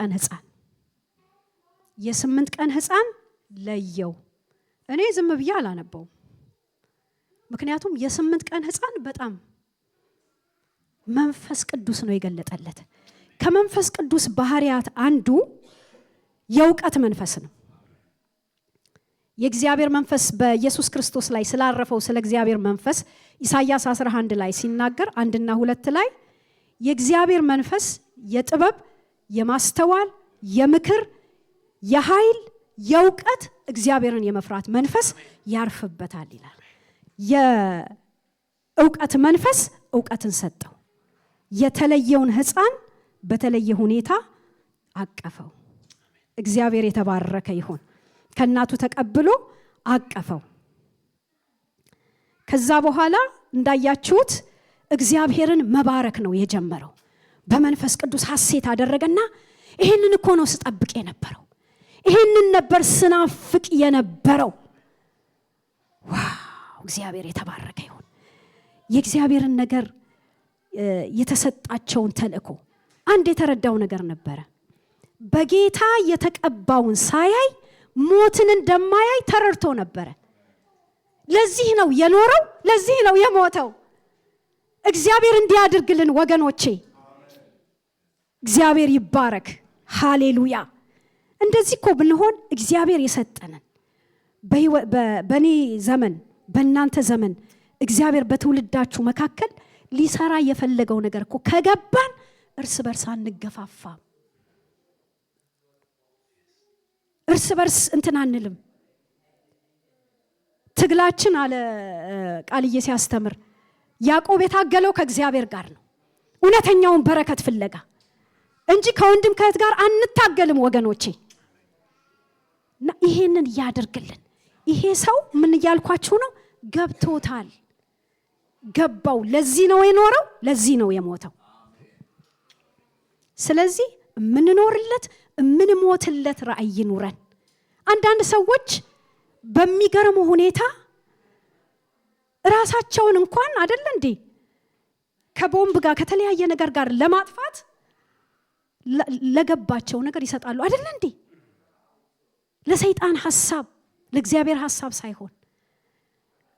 ቀን ህፃን ለየው። እኔ ዝም ብዬ አላነበው፣ ምክንያቱም የ8 ቀን ህፃን በጣም መንፈስ ቅዱስ ነው የገለጠለት። ከመንፈስ ቅዱስ ባህሪያት አንዱ የእውቀት መንፈስ ነው። የእግዚአብሔር መንፈስ በኢየሱስ ክርስቶስ ላይ ስላረፈው ስለ እግዚአብሔር መንፈስ ኢሳይያስ 11 ላይ ሲናገር 1እና 2 ላይ የእግዚአብሔር መንፈስ የጥበብ የማስተዋል የምክር የኃይል የእውቀት እግዚአብሔርን የመፍራት መንፈስ ያርፍበታል ይላል። የእውቀት መንፈስ እውቀትን ሰጠው። የተለየውን ህፃን በተለየ ሁኔታ አቀፈው። እግዚአብሔር የተባረከ ይሁን። ከእናቱ ተቀብሎ አቀፈው። ከዛ በኋላ እንዳያችሁት እግዚአብሔርን መባረክ ነው የጀመረው። በመንፈስ ቅዱስ ሐሴት አደረገና ይሄንን እኮ ነው ስጠብቅ የነበረው፣ ይሄንን ነበር ስናፍቅ የነበረው። ዋው! እግዚአብሔር የተባረከ ይሁን። የእግዚአብሔርን ነገር የተሰጣቸውን ተልእኮ አንድ የተረዳው ነገር ነበረ። በጌታ የተቀባውን ሳያይ ሞትን እንደማያይ ተረድቶ ነበረ። ለዚህ ነው የኖረው፣ ለዚህ ነው የሞተው። እግዚአብሔር እንዲያድርግልን ወገኖቼ፣ እግዚአብሔር ይባረክ። ሃሌሉያ። እንደዚህ እኮ ብንሆን እግዚአብሔር የሰጠንን በእኔ ዘመን በእናንተ ዘመን እግዚአብሔር በትውልዳችሁ መካከል ሊሰራ የፈለገው ነገር እኮ ከገባን እርስ በርስ አንገፋፋም፣ እርስ በርስ እንትን አንልም። ትግላችን አለ ቃልዬ ሲያስተምር ያዕቆብ የታገለው ከእግዚአብሔር ጋር ነው፣ እውነተኛውን በረከት ፍለጋ እንጂ ከወንድም ከእህት ጋር አንታገልም ወገኖቼ። እና ይሄንን ያድርግልን። ይሄ ሰው ምን እያልኳችሁ ነው? ገብቶታል፣ ገባው። ለዚህ ነው የኖረው፣ ለዚህ ነው የሞተው። ስለዚህ የምንኖርለት የምንሞትለት ራእይ ይኑረን። አንዳንድ ሰዎች በሚገርም ሁኔታ ራሳቸውን እንኳን አይደል እንዴ ከቦምብ ጋር ከተለያየ ነገር ጋር ለማጥፋት ለገባቸው ነገር ይሰጣሉ አይደል እንዴ? ለሰይጣን ሐሳብ ለእግዚአብሔር ሐሳብ ሳይሆን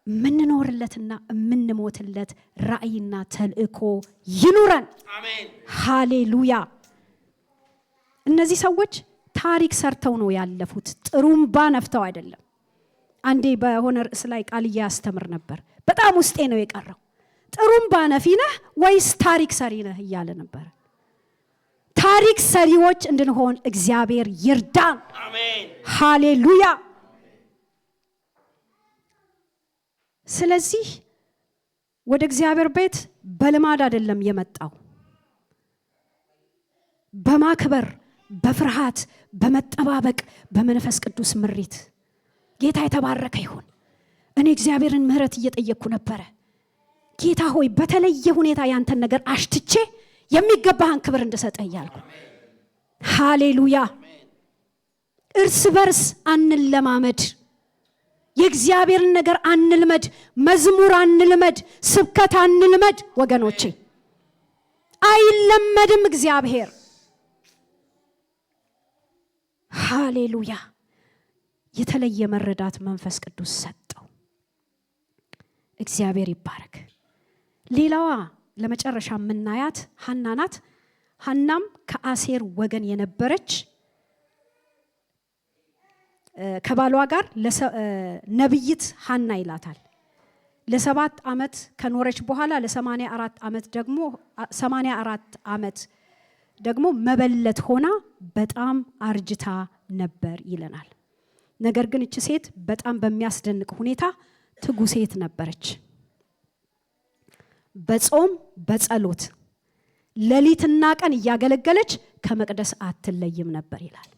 ምንኖርለትና ምንሞትለት ራእይና ተልእኮ ይኑረን። አሜን፣ ሃሌሉያ። እነዚህ ሰዎች ታሪክ ሰርተው ነው ያለፉት፣ ጥሩምባ ነፍተው አይደለም። አንዴ በሆነ ርዕስ ላይ ቃልዬ ያስተምር ነበር። በጣም ውስጤ ነው የቀረው። ጥሩምባ ነፊ ነህ ወይስ ታሪክ ሰሪ ነህ እያለ ነበር። ታሪክ ሰሪዎች እንድንሆን እግዚአብሔር ይርዳን። አሜን፣ ሃሌሉያ። ስለዚህ ወደ እግዚአብሔር ቤት በልማድ አይደለም የመጣው፣ በማክበር በፍርሃት በመጠባበቅ በመንፈስ ቅዱስ ምሪት። ጌታ የተባረከ ይሁን። እኔ እግዚአብሔርን ምህረት እየጠየቅኩ ነበረ። ጌታ ሆይ በተለየ ሁኔታ ያንተን ነገር አሽትቼ የሚገባህን ክብር እንድሰጠህ እያልኩ። ሃሌሉያ። እርስ በርስ አንለማመድ፣ የእግዚአብሔርን ነገር አንልመድ፣ መዝሙር አንልመድ፣ ስብከት አንልመድ ወገኖቼ። አይለመድም እግዚአብሔር። ሃሌሉያ። የተለየ መረዳት መንፈስ ቅዱስ ሰጠው። እግዚአብሔር ይባረክ። ሌላዋ ለመጨረሻ የምናያት ሐና ናት። ሐናም ከአሴር ወገን የነበረች ከባሏ ጋር ነብይት ሐና ይላታል። ለ7 ዓመት ከኖረች በኋላ ለ84 ዓመት ደግሞ መበለት ሆና በጣም አርጅታ ነበር ይለናል። ነገር ግን እቺ ሴት በጣም በሚያስደንቅ ሁኔታ ትጉ ሴት ነበረች። በጾም በጸሎት ሌሊትና ቀን እያገለገለች ከመቅደስ አትለይም ነበር ይላል።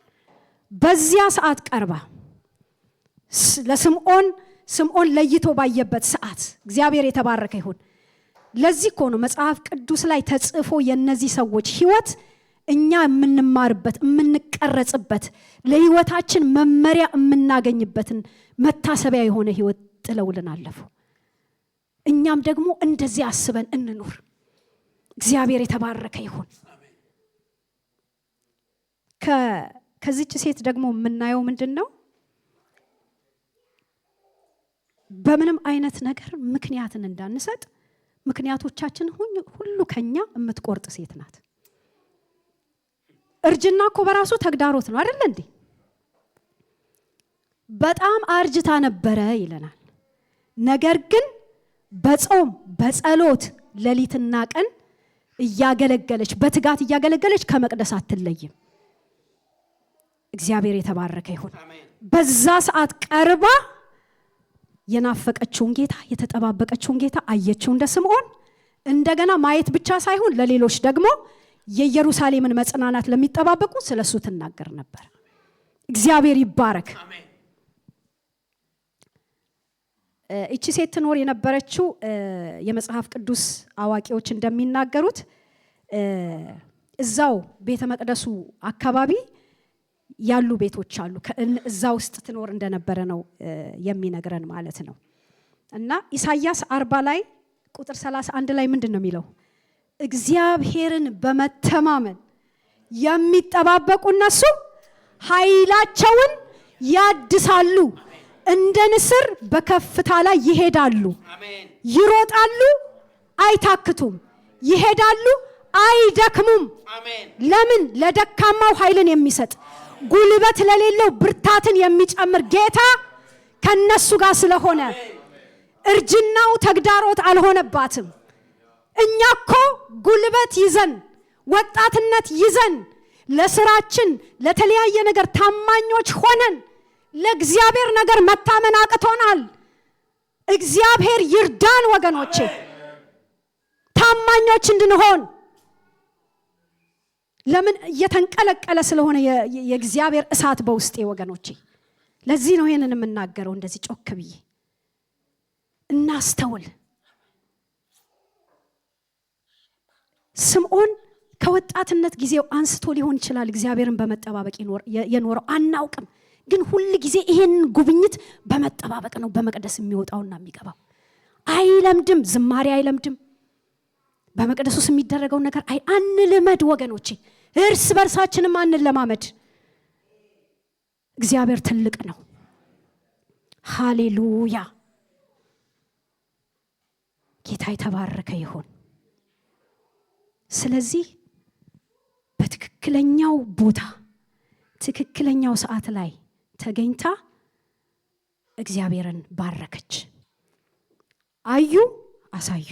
በዚያ ሰዓት ቀርባ ስምዖን ለይቶ ባየበት ሰዓት እግዚአብሔር የተባረከ ይሁን። ለዚህ እኮ ነው መጽሐፍ ቅዱስ ላይ ተጽፎ የነዚህ ሰዎች ህይወት እኛ የምንማርበት የምንቀረጽበት ለህይወታችን መመሪያ የምናገኝበትን መታሰቢያ የሆነ ህይወት ጥለውልን አለፉ። እኛም ደግሞ እንደዚህ አስበን እንኑር። እግዚአብሔር የተባረከ ይሁን። ከዚች ሴት ደግሞ የምናየው ምንድነው? በምንም አይነት ነገር ምክንያትን እንዳንሰጥ፣ ምክንያቶቻችን ሁሉ ከኛ የምትቆርጥ ሴት ናት። እርጅና እኮ በራሱ ተግዳሮት ነው አይደል እንዴ? በጣም አርጅታ ነበረ ይለናል። ነገር ግን በጾም በጸሎት ሌሊትና ቀን እያገለገለች በትጋት እያገለገለች ከመቅደስ አትለይም። እግዚአብሔር የተባረከ ይሁን። በዛ ሰዓት ቀርባ የናፈቀችውን ጌታ የተጠባበቀችውን ጌታ አየችው እንደ ስምዖን። እንደገና ማየት ብቻ ሳይሆን ለሌሎች ደግሞ የኢየሩሳሌምን መጽናናት ለሚጠባበቁ ስለሱ ትናገር ነበር። እግዚአብሔር ይባረክ። እቺ ሴት ትኖር የነበረችው የመጽሐፍ ቅዱስ አዋቂዎች እንደሚናገሩት እዛው ቤተ መቅደሱ አካባቢ ያሉ ቤቶች አሉ። እዛ ውስጥ ትኖር እንደነበረ ነው የሚነግረን ማለት ነው። እና ኢሳይያስ 40 ላይ ቁጥር 31 ላይ ምንድነው የሚለው? እግዚአብሔርን በመተማመን የሚጠባበቁ እነሱ ኃይላቸውን ያድሳሉ፣ እንደ ንስር በከፍታ ላይ ይሄዳሉ፣ ይሮጣሉ አይታክቱም፣ ይሄዳሉ አይደክሙም። ለምን? ለደካማው ኃይልን የሚሰጥ ጉልበት ለሌለው ብርታትን የሚጨምር ጌታ ከነሱ ጋር ስለሆነ እርጅናው ተግዳሮት አልሆነባትም። እኛኮ ጉልበት ይዘን ወጣትነት ይዘን ለስራችን ለተለያየ ነገር ታማኞች ሆነን ለእግዚአብሔር ነገር መታመን አቅቶናል። እግዚአብሔር ይርዳን ወገኖቼ፣ ታማኞች እንድንሆን። ለምን? እየተንቀለቀለ ስለሆነ የእግዚአብሔር እሳት በውስጤ ወገኖቼ። ለዚህ ነው ይሄንን የምናገረው እንደዚህ ጮክ ብዬ። እናስተውል። ስምዖን ከወጣትነት ጊዜው አንስቶ ሊሆን ይችላል እግዚአብሔርን በመጠባበቅ የኖረው፣ አናውቅም። ግን ሁሉ ጊዜ ይሄን ጉብኝት በመጠባበቅ ነው በመቅደስ የሚወጣውና የሚገባው። አይለምድም፣ ዝማሬ አይለምድም። በመቅደሱስ የሚደረገው ነገር አንልመድ ወገኖቼ፣ እርስ በርሳችንም አንለማመድ። እግዚአብሔር ትልቅ ነው። ሃሌሉያ! ጌታ የተባረከ ይሁን። ስለዚህ በትክክለኛው ቦታ ትክክለኛው ሰዓት ላይ ተገኝታ እግዚአብሔርን ባረከች። አዩ፣ አሳዩ።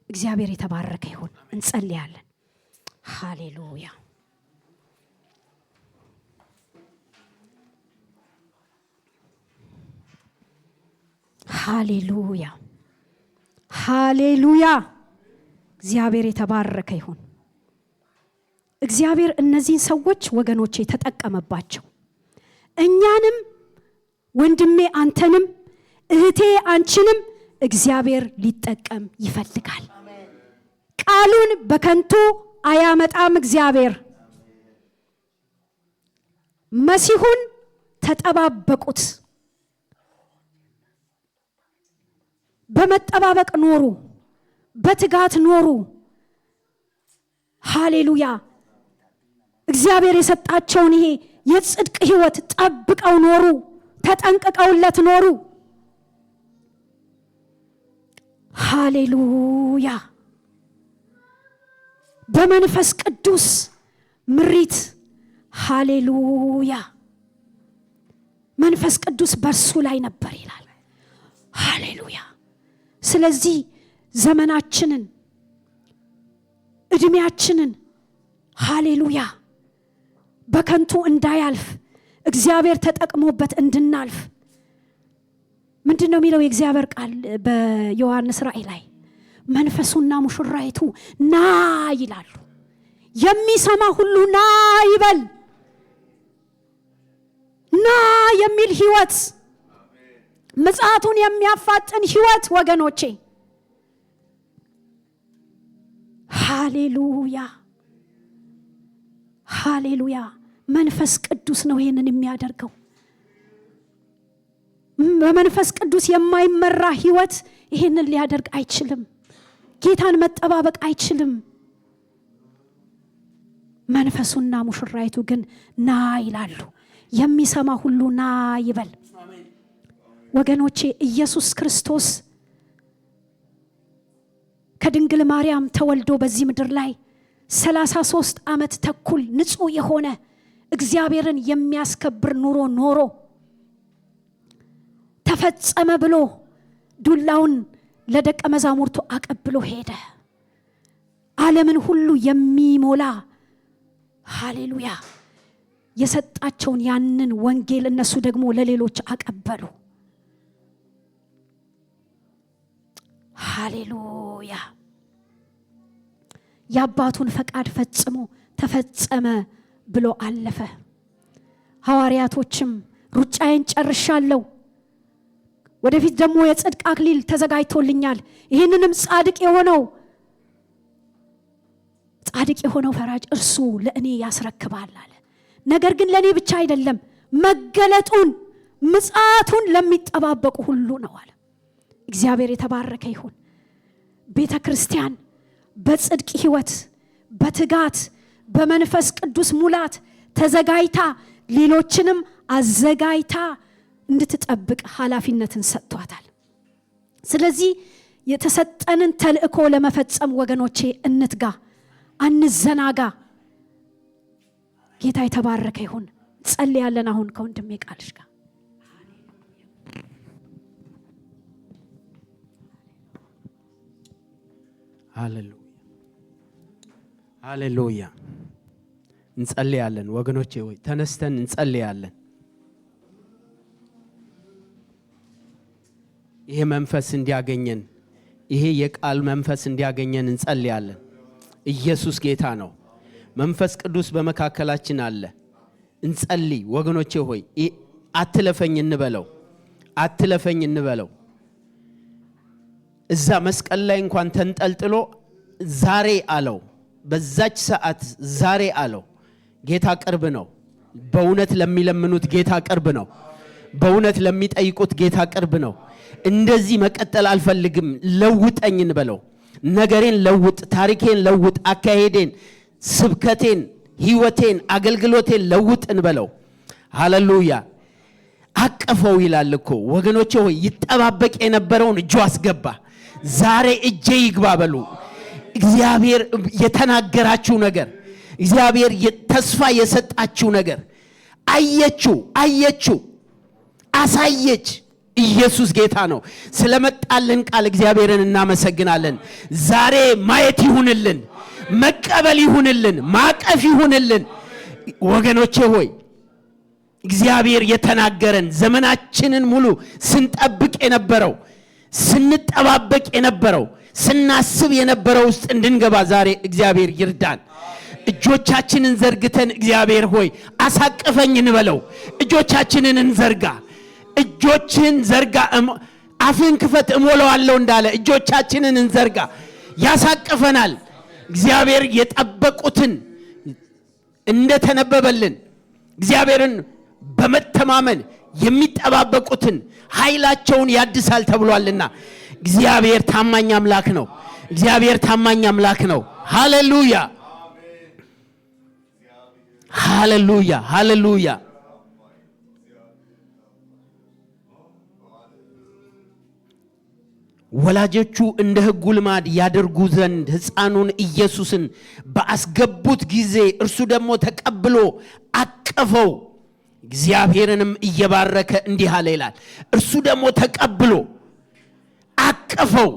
እግዚአብሔር የተባረከ ይሁን። እንጸልያለን። ሃሌሉያ! ሃሌሉያ! ሃሌሉያ! እግዚአብሔር የተባረከ ይሁን። እግዚአብሔር እነዚህን ሰዎች ወገኖቼ ተጠቀመባቸው። እኛንም ወንድሜ አንተንም እህቴ አንቺንም እግዚአብሔር ሊጠቀም ይፈልጋል። ቃሉን በከንቱ አያመጣም። እግዚአብሔር መሲሁን ተጠባበቁት፣ በመጠባበቅ ኖሩ፣ በትጋት ኖሩ። ሃሌሉያ! እግዚአብሔር የሰጣቸውን ይሄ የጽድቅ ህይወት ጠብቀው ኖሩ፣ ተጠንቅቀውለት ኖሩ። ሃሌሉያ! በመንፈስ ቅዱስ ምሪት። ሃሌሉያ! መንፈስ ቅዱስ በእርሱ ላይ ነበር ይላል። ሃሌሉያ! ስለዚህ ዘመናችንን እድሜያችንን ሃሌሉያ በከንቱ እንዳያልፍ እግዚአብሔር ተጠቅሞበት እንድናልፍ ምንድነው የሚለው የእግዚአብሔር ቃል በዮሐንስ ራእይ ላይ? መንፈሱና ሙሽራይቱ ና ይላሉ። የሚሰማ ሁሉ ና ይበል። ና የሚል ህይወት፣ ምጽአቱን የሚያፋጥን ህይወት ወገኖቼ። ሃሌሉያ! ሃሌሉያ! መንፈስ ቅዱስ ነው ይሄንን የሚያደርገው። በመንፈስ ቅዱስ የማይመራ ህይወት ይሄንን ሊያደርግ አይችልም። ጌታን መጠባበቅ አይችልም። መንፈሱና ሙሽራይቱ ግን ና ይላሉ። የሚሰማ ሁሉ ና ይበል። ወገኖቼ ኢየሱስ ክርስቶስ ከድንግል ማርያም ተወልዶ በዚህ ምድር ላይ 33 ዓመት ተኩል ንጹህ የሆነ እግዚአብሔርን የሚያስከብር ኑሮ ኖሮ ተፈጸመ ብሎ ዱላውን ለደቀ መዛሙርቱ አቀብሎ ሄደ። ዓለምን ሁሉ የሚሞላ ሃሌሉያ የሰጣቸውን ያንን ወንጌል እነሱ ደግሞ ለሌሎች አቀበሉ። ሃሌሉያ! የአባቱን ፈቃድ ፈጽሞ ተፈጸመ ብሎ አለፈ። ሐዋርያቶችም ሩጫዬን ጨርሻለሁ፣ ወደፊት ደግሞ የጽድቅ አክሊል ተዘጋጅቶልኛል። ይህንንም ጻድቅ የሆነው ፈራጅ እርሱ ለእኔ ያስረክባል አለ። ነገር ግን ለእኔ ብቻ አይደለም፣ መገለጡን ምጽአቱን ለሚጠባበቁ ሁሉ ነው አለ። እግዚአብሔር የተባረከ ይሁን። ቤተ ክርስቲያን በጽድቅ ሕይወት፣ በትጋት፣ በመንፈስ ቅዱስ ሙላት ተዘጋጅታ ሌሎችንም አዘጋጅታ እንድትጠብቅ ኃላፊነትን ሰጥቷታል። ስለዚህ የተሰጠንን ተልእኮ ለመፈጸም ወገኖቼ እንትጋ፣ አንዘናጋ። ጌታ የተባረከ ይሁን። ጸልያለን አሁን ከወንድሜ ቃልሽ ጋር። ሃሌሉያ ሃሌሉያ። እንጸልያለን ወገኖቼ ሆይ ተነስተን እንጸልያለን። ይሄ መንፈስ እንዲያገኘን፣ ይሄ የቃል መንፈስ እንዲያገኘን እንጸልያለን። ኢየሱስ ጌታ ነው። መንፈስ ቅዱስ በመካከላችን አለ። እንጸልይ ወገኖቼ ሆይ አትለፈኝ እንበለው። እዛ መስቀል ላይ እንኳን ተንጠልጥሎ ዛሬ አለው፣ በዛች ሰዓት ዛሬ አለው። ጌታ ቅርብ ነው። በእውነት ለሚለምኑት ጌታ ቅርብ ነው። በእውነት ለሚጠይቁት ጌታ ቅርብ ነው። እንደዚህ መቀጠል አልፈልግም፣ ለውጠኝ እንበለው። ነገሬን ለውጥ፣ ታሪኬን ለውጥ፣ አካሄዴን፣ ስብከቴን፣ ህይወቴን፣ አገልግሎቴን ለውጥ እንበለው። ሃሌሉያ። አቀፈው ይላል እኮ ወገኖቼ ሆይ ይጠባበቅ የነበረውን እጁ አስገባ። ዛሬ እጄ ይግባ በሉ። እግዚአብሔር የተናገራችሁ ነገር፣ እግዚአብሔር ተስፋ የሰጣችሁ ነገር አየችው፣ አሳየች። ኢየሱስ ጌታ ነው። ስለመጣልን ቃል እግዚአብሔርን እናመሰግናለን። ዛሬ ማየት ይሁንልን፣ መቀበል ይሁንልን፣ ማቀፍ ይሁንልን። ወገኖቼ ሆይ እግዚአብሔር የተናገረን ዘመናችንን ሙሉ ስንጠብቅ የነበረው፣ ስንጠባበቅ የነበረው፣ ስናስብ የነበረው ውስጥ እንድንገባ ዛሬ እግዚአብሔር ይርዳን። እጆቻችንን ዘርግተን እግዚአብሔር ሆይ አሳቅፈኝ እንበለው። እጆቻችንን እንዘርጋ። እጆችን ዘርጋ፣ አፍን ክፈት እሞላዋለሁ እንዳለ እጆቻችንን እንዘርጋ። ያሳቅፈናል። እግዚአብሔር የጠበቁትን እንደተነበበልን እግዚአብሔርን በመተማመን የሚጠባበቁትን ኃይላቸውን ያድሳል ተብሏልና እግዚአብሔር ታማኝ አምላክ ነው። እግዚአብሔር ታማኝ አምላክ ነው። ሃሌሉያ ሃሌሉያ ሃሌሉያ። ወላጆቹ እንደ ሕጉ ልማድ ያደርጉ ዘንድ ሕፃኑን ኢየሱስን በአስገቡት ጊዜ እርሱ ደግሞ ተቀብሎ አቀፈው፣ እግዚአብሔርንም እየባረከ እንዲህ አለ ይላል። እርሱ ደግሞ ተቀብሎ አቀፈው።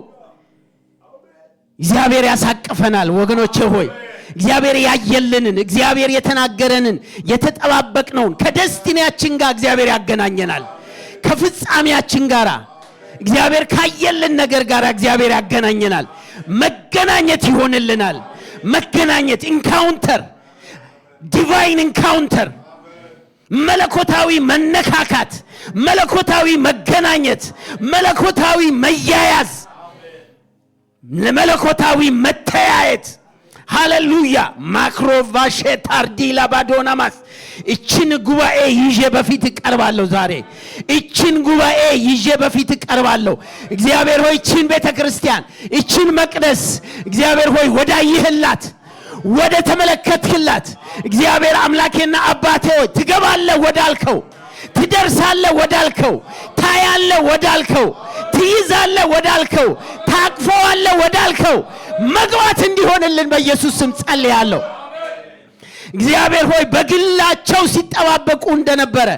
እግዚአብሔር ያሳቅፈናል ወገኖቼ ሆይ። እግዚአብሔር ያየልንን፣ እግዚአብሔር የተናገረንን፣ የተጠባበቅነውን ከደስቲኒያችን ጋር እግዚአብሔር ያገናኘናል። ከፍጻሜያችን ጋር እግዚአብሔር ካየልን ነገር ጋር እግዚአብሔር ያገናኘናል። መገናኘት ይሆንልናል። መገናኘት፣ ኢንካውንተር፣ ዲቫይን ኢንካውንተር፣ መለኮታዊ መነካካት፣ መለኮታዊ መገናኘት፣ መለኮታዊ መያያዝ፣ ለመለኮታዊ መተያየት። ሃሌሉያ ማክሮቫሼ ታርዲላ ባዶናማስ። እችን ጉባኤ ይዤ በፊት ቀርባለሁ። ዛሬ እችን ጉባኤ ይዤ በፊት ቀርባለሁ። እግዚአብሔር ሆይ እችን ቤተክርስቲያን፣ እችን መቅደስ እግዚአብሔር ሆይ ወዳይህላት፣ ወደ ተመለከትክላት እግዚአብሔር አምላኬና አባቴ ሆይ ትገባለህ ወዳልከው፣ ትደርሳለህ ወዳልከው፣ ታያለህ ወዳልከው፣ ትይዛለህ ወዳልከው፣ ታቅፈዋለህ ወዳልከው መግባት እንዲሆንልን በኢየሱስ ስም ጸልያለሁ። እግዚአብሔር ሆይ በግላቸው ሲጠባበቁ እንደነበረ፣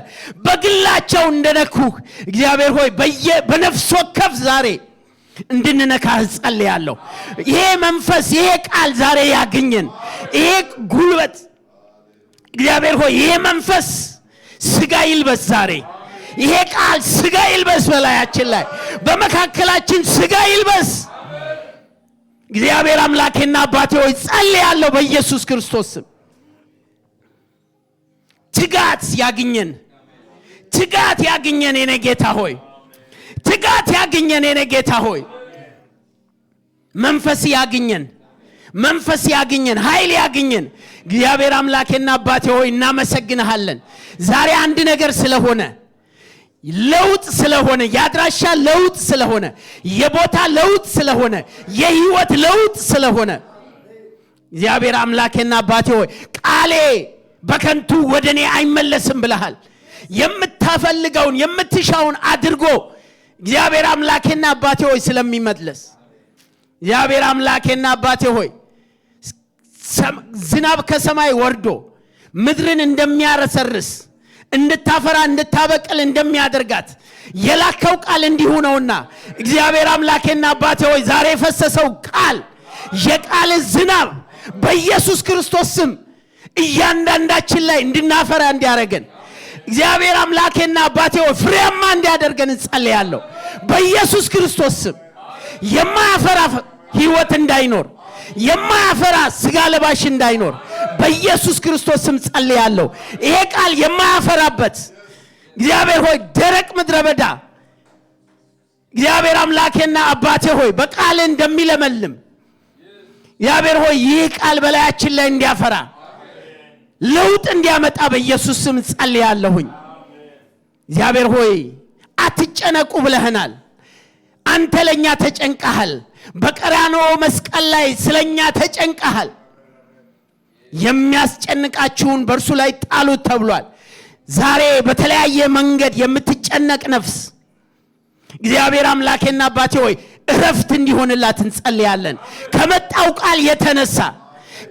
በግላቸው እንደነኩህ እግዚአብሔር ሆይ በነፍስ ወከፍ ዛሬ እንድንነካህ ጸልያለሁ። ይሄ መንፈስ፣ ይሄ ቃል ዛሬ ያገኘን። ይሄ ጉልበት እግዚአብሔር ሆይ ይሄ መንፈስ ስጋ ይልበስ ዛሬ። ይሄ ቃል ስጋ ይልበስ በላያችን ላይ፣ በመካከላችን ስጋ ይልበስ። እግዚአብሔር አምላኬና አባቴ ሆይ ጸልያለሁ በኢየሱስ ክርስቶስ ስም። ትጋት ያግኘን፣ ትጋት ያግኘን የኔ ጌታ ሆይ ሙላት ያግኘን የኔ ጌታ ሆይ መንፈስ ያግኘን መንፈስ ያግኘን ኃይል ያግኘን እግዚአብሔር አምላኬና አባቴ ሆይ እናመሰግንሃለን ዛሬ አንድ ነገር ስለሆነ ለውጥ ስለሆነ ያድራሻ ለውጥ ስለሆነ የቦታ ለውጥ ስለሆነ የህይወት ለውጥ ስለሆነ እግዚአብሔር አምላኬና አባቴ ሆይ ቃሌ በከንቱ ወደኔ አይመለስም ብለሃል የምታፈልገውን የምትሻውን አድርጎ እግዚአብሔር አምላኬና አባቴ ሆይ ስለሚመለስ እግዚአብሔር አምላኬና አባቴ ሆይ ዝናብ ከሰማይ ወርዶ ምድርን እንደሚያረሰርስ እንድታፈራ እንድታበቅል እንደሚያደርጋት የላከው ቃል እንዲሁ ነውና እግዚአብሔር አምላኬና አባቴ ሆይ ዛሬ ፈሰሰው ቃል የቃል ዝናብ በኢየሱስ ክርስቶስ ስም እያንዳንዳችን ላይ እንድናፈራ እንዲያደርገን እግዚአብሔር አምላኬና አባቴ ሆይ ፍሬያማ እንዲያደርገን እንጸልያለሁ በኢየሱስ ክርስቶስ ስም የማያፈራ ህይወት እንዳይኖር የማያፈራ ስጋ ለባሽ እንዳይኖር በኢየሱስ ክርስቶስ ስም ጸልያለሁ ይሄ ቃል የማያፈራበት እግዚአብሔር ሆይ ደረቅ ምድረ በዳ እግዚአብሔር አምላኬና አባቴ ሆይ በቃል እንደሚለመልም እግዚአብሔር ሆይ ይህ ቃል በላያችን ላይ እንዲያፈራ ለውጥ እንዲያመጣ በኢየሱስ ስም ጸልያለሁኝ እግዚአብሔር ሆይ አትጨነቁ ብለህናል አንተ ለኛ ተጨንቀሃል በቀራንዮ መስቀል ላይ ስለኛ ተጨንቀሃል የሚያስጨንቃችሁን በእርሱ ላይ ጣሉት ተብሏል ዛሬ በተለያየ መንገድ የምትጨነቅ ነፍስ እግዚአብሔር አምላኬና አባቴ ሆይ እረፍት እንዲሆንላት እንጸልያለን ከመጣው ቃል የተነሳ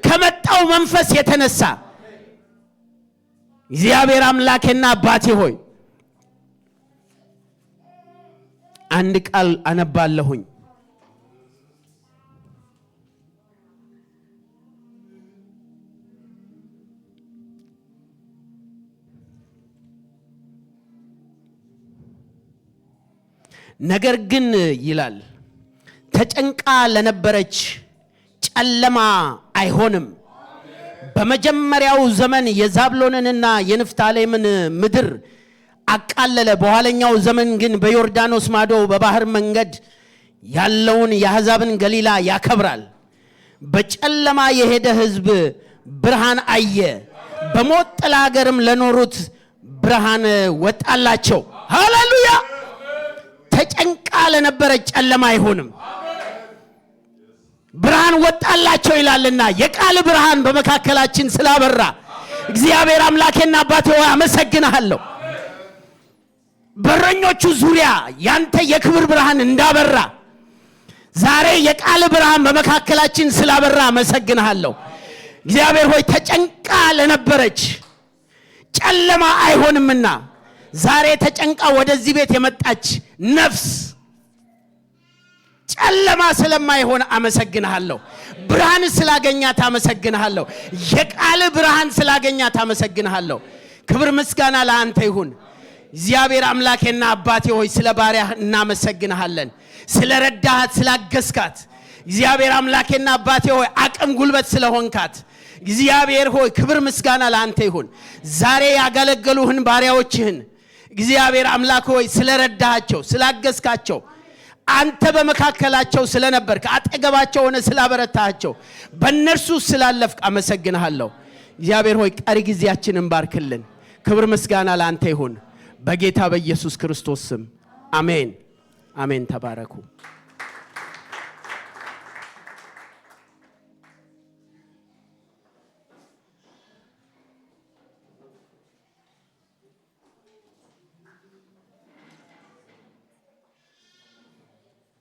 ከመጣው መንፈስ የተነሳ እግዚአብሔር አምላኬና አባቴ ሆይ አንድ ቃል አነባለሁኝ ነገር ግን ይላል ተጨንቃ ለነበረች ጨለማ አይሆንም በመጀመሪያው ዘመን የዛብሎንንና የንፍታሌምን ምድር አቃለለ በኋለኛው ዘመን ግን በዮርዳኖስ ማዶ በባህር መንገድ ያለውን የአሕዛብን ገሊላ ያከብራል በጨለማ የሄደ ሕዝብ ብርሃን አየ በሞት ጥላ አገርም ለኖሩት ብርሃን ወጣላቸው ሃሌሉያ ተጨንቃ ለነበረች ጨለማ አይሆንም ብርሃን ወጣላቸው ይላልና የቃል ብርሃን በመካከላችን ስላበራ እግዚአብሔር አምላኬና አባቴ ሆይ አመሰግንሃለሁ በረኞቹ ዙሪያ ያንተ የክብር ብርሃን እንዳበራ ዛሬ የቃል ብርሃን በመካከላችን ስላበራ አመሰግንሃለሁ እግዚአብሔር ሆይ ተጨንቃ ለነበረች ጨለማ አይሆንምና ዛሬ ተጨንቃ ወደዚህ ቤት የመጣች ነፍስ ጨለማ ስለማይሆን አመሰግንሃለሁ ብርሃን ስላገኛት አመሰግንሃለሁ የቃል ብርሃን ስላገኛት አመሰግንሃለሁ ክብር ምስጋና ለአንተ ይሁን እግዚአብሔር አምላኬና አባቴ ሆይ ስለ ባሪያህ እናመሰግንሃለን ስለ ረዳሃት ስላገስካት እግዚአብሔር አምላኬና አባቴ ሆይ አቅም ጉልበት ስለሆንካት እግዚአብሔር ሆይ ክብር ምስጋና ለአንተ ይሁን ዛሬ ያገለገሉህን ባሪያዎችህን እግዚአብሔር አምላክ ሆይ ስለረዳሃቸው ስላገስካቸው አንተ በመካከላቸው ስለነበርክ አጠገባቸው ሆነ ስላበረታሃቸው በእነርሱ ስላለፍክ አመሰግንሃለሁ እግዚአብሔር ሆይ ቀሪ ጊዜያችንን ባርክልን ክብር ምስጋና ለአንተ ይሁን በጌታ በኢየሱስ ክርስቶስ ስም አሜን አሜን ተባረኩ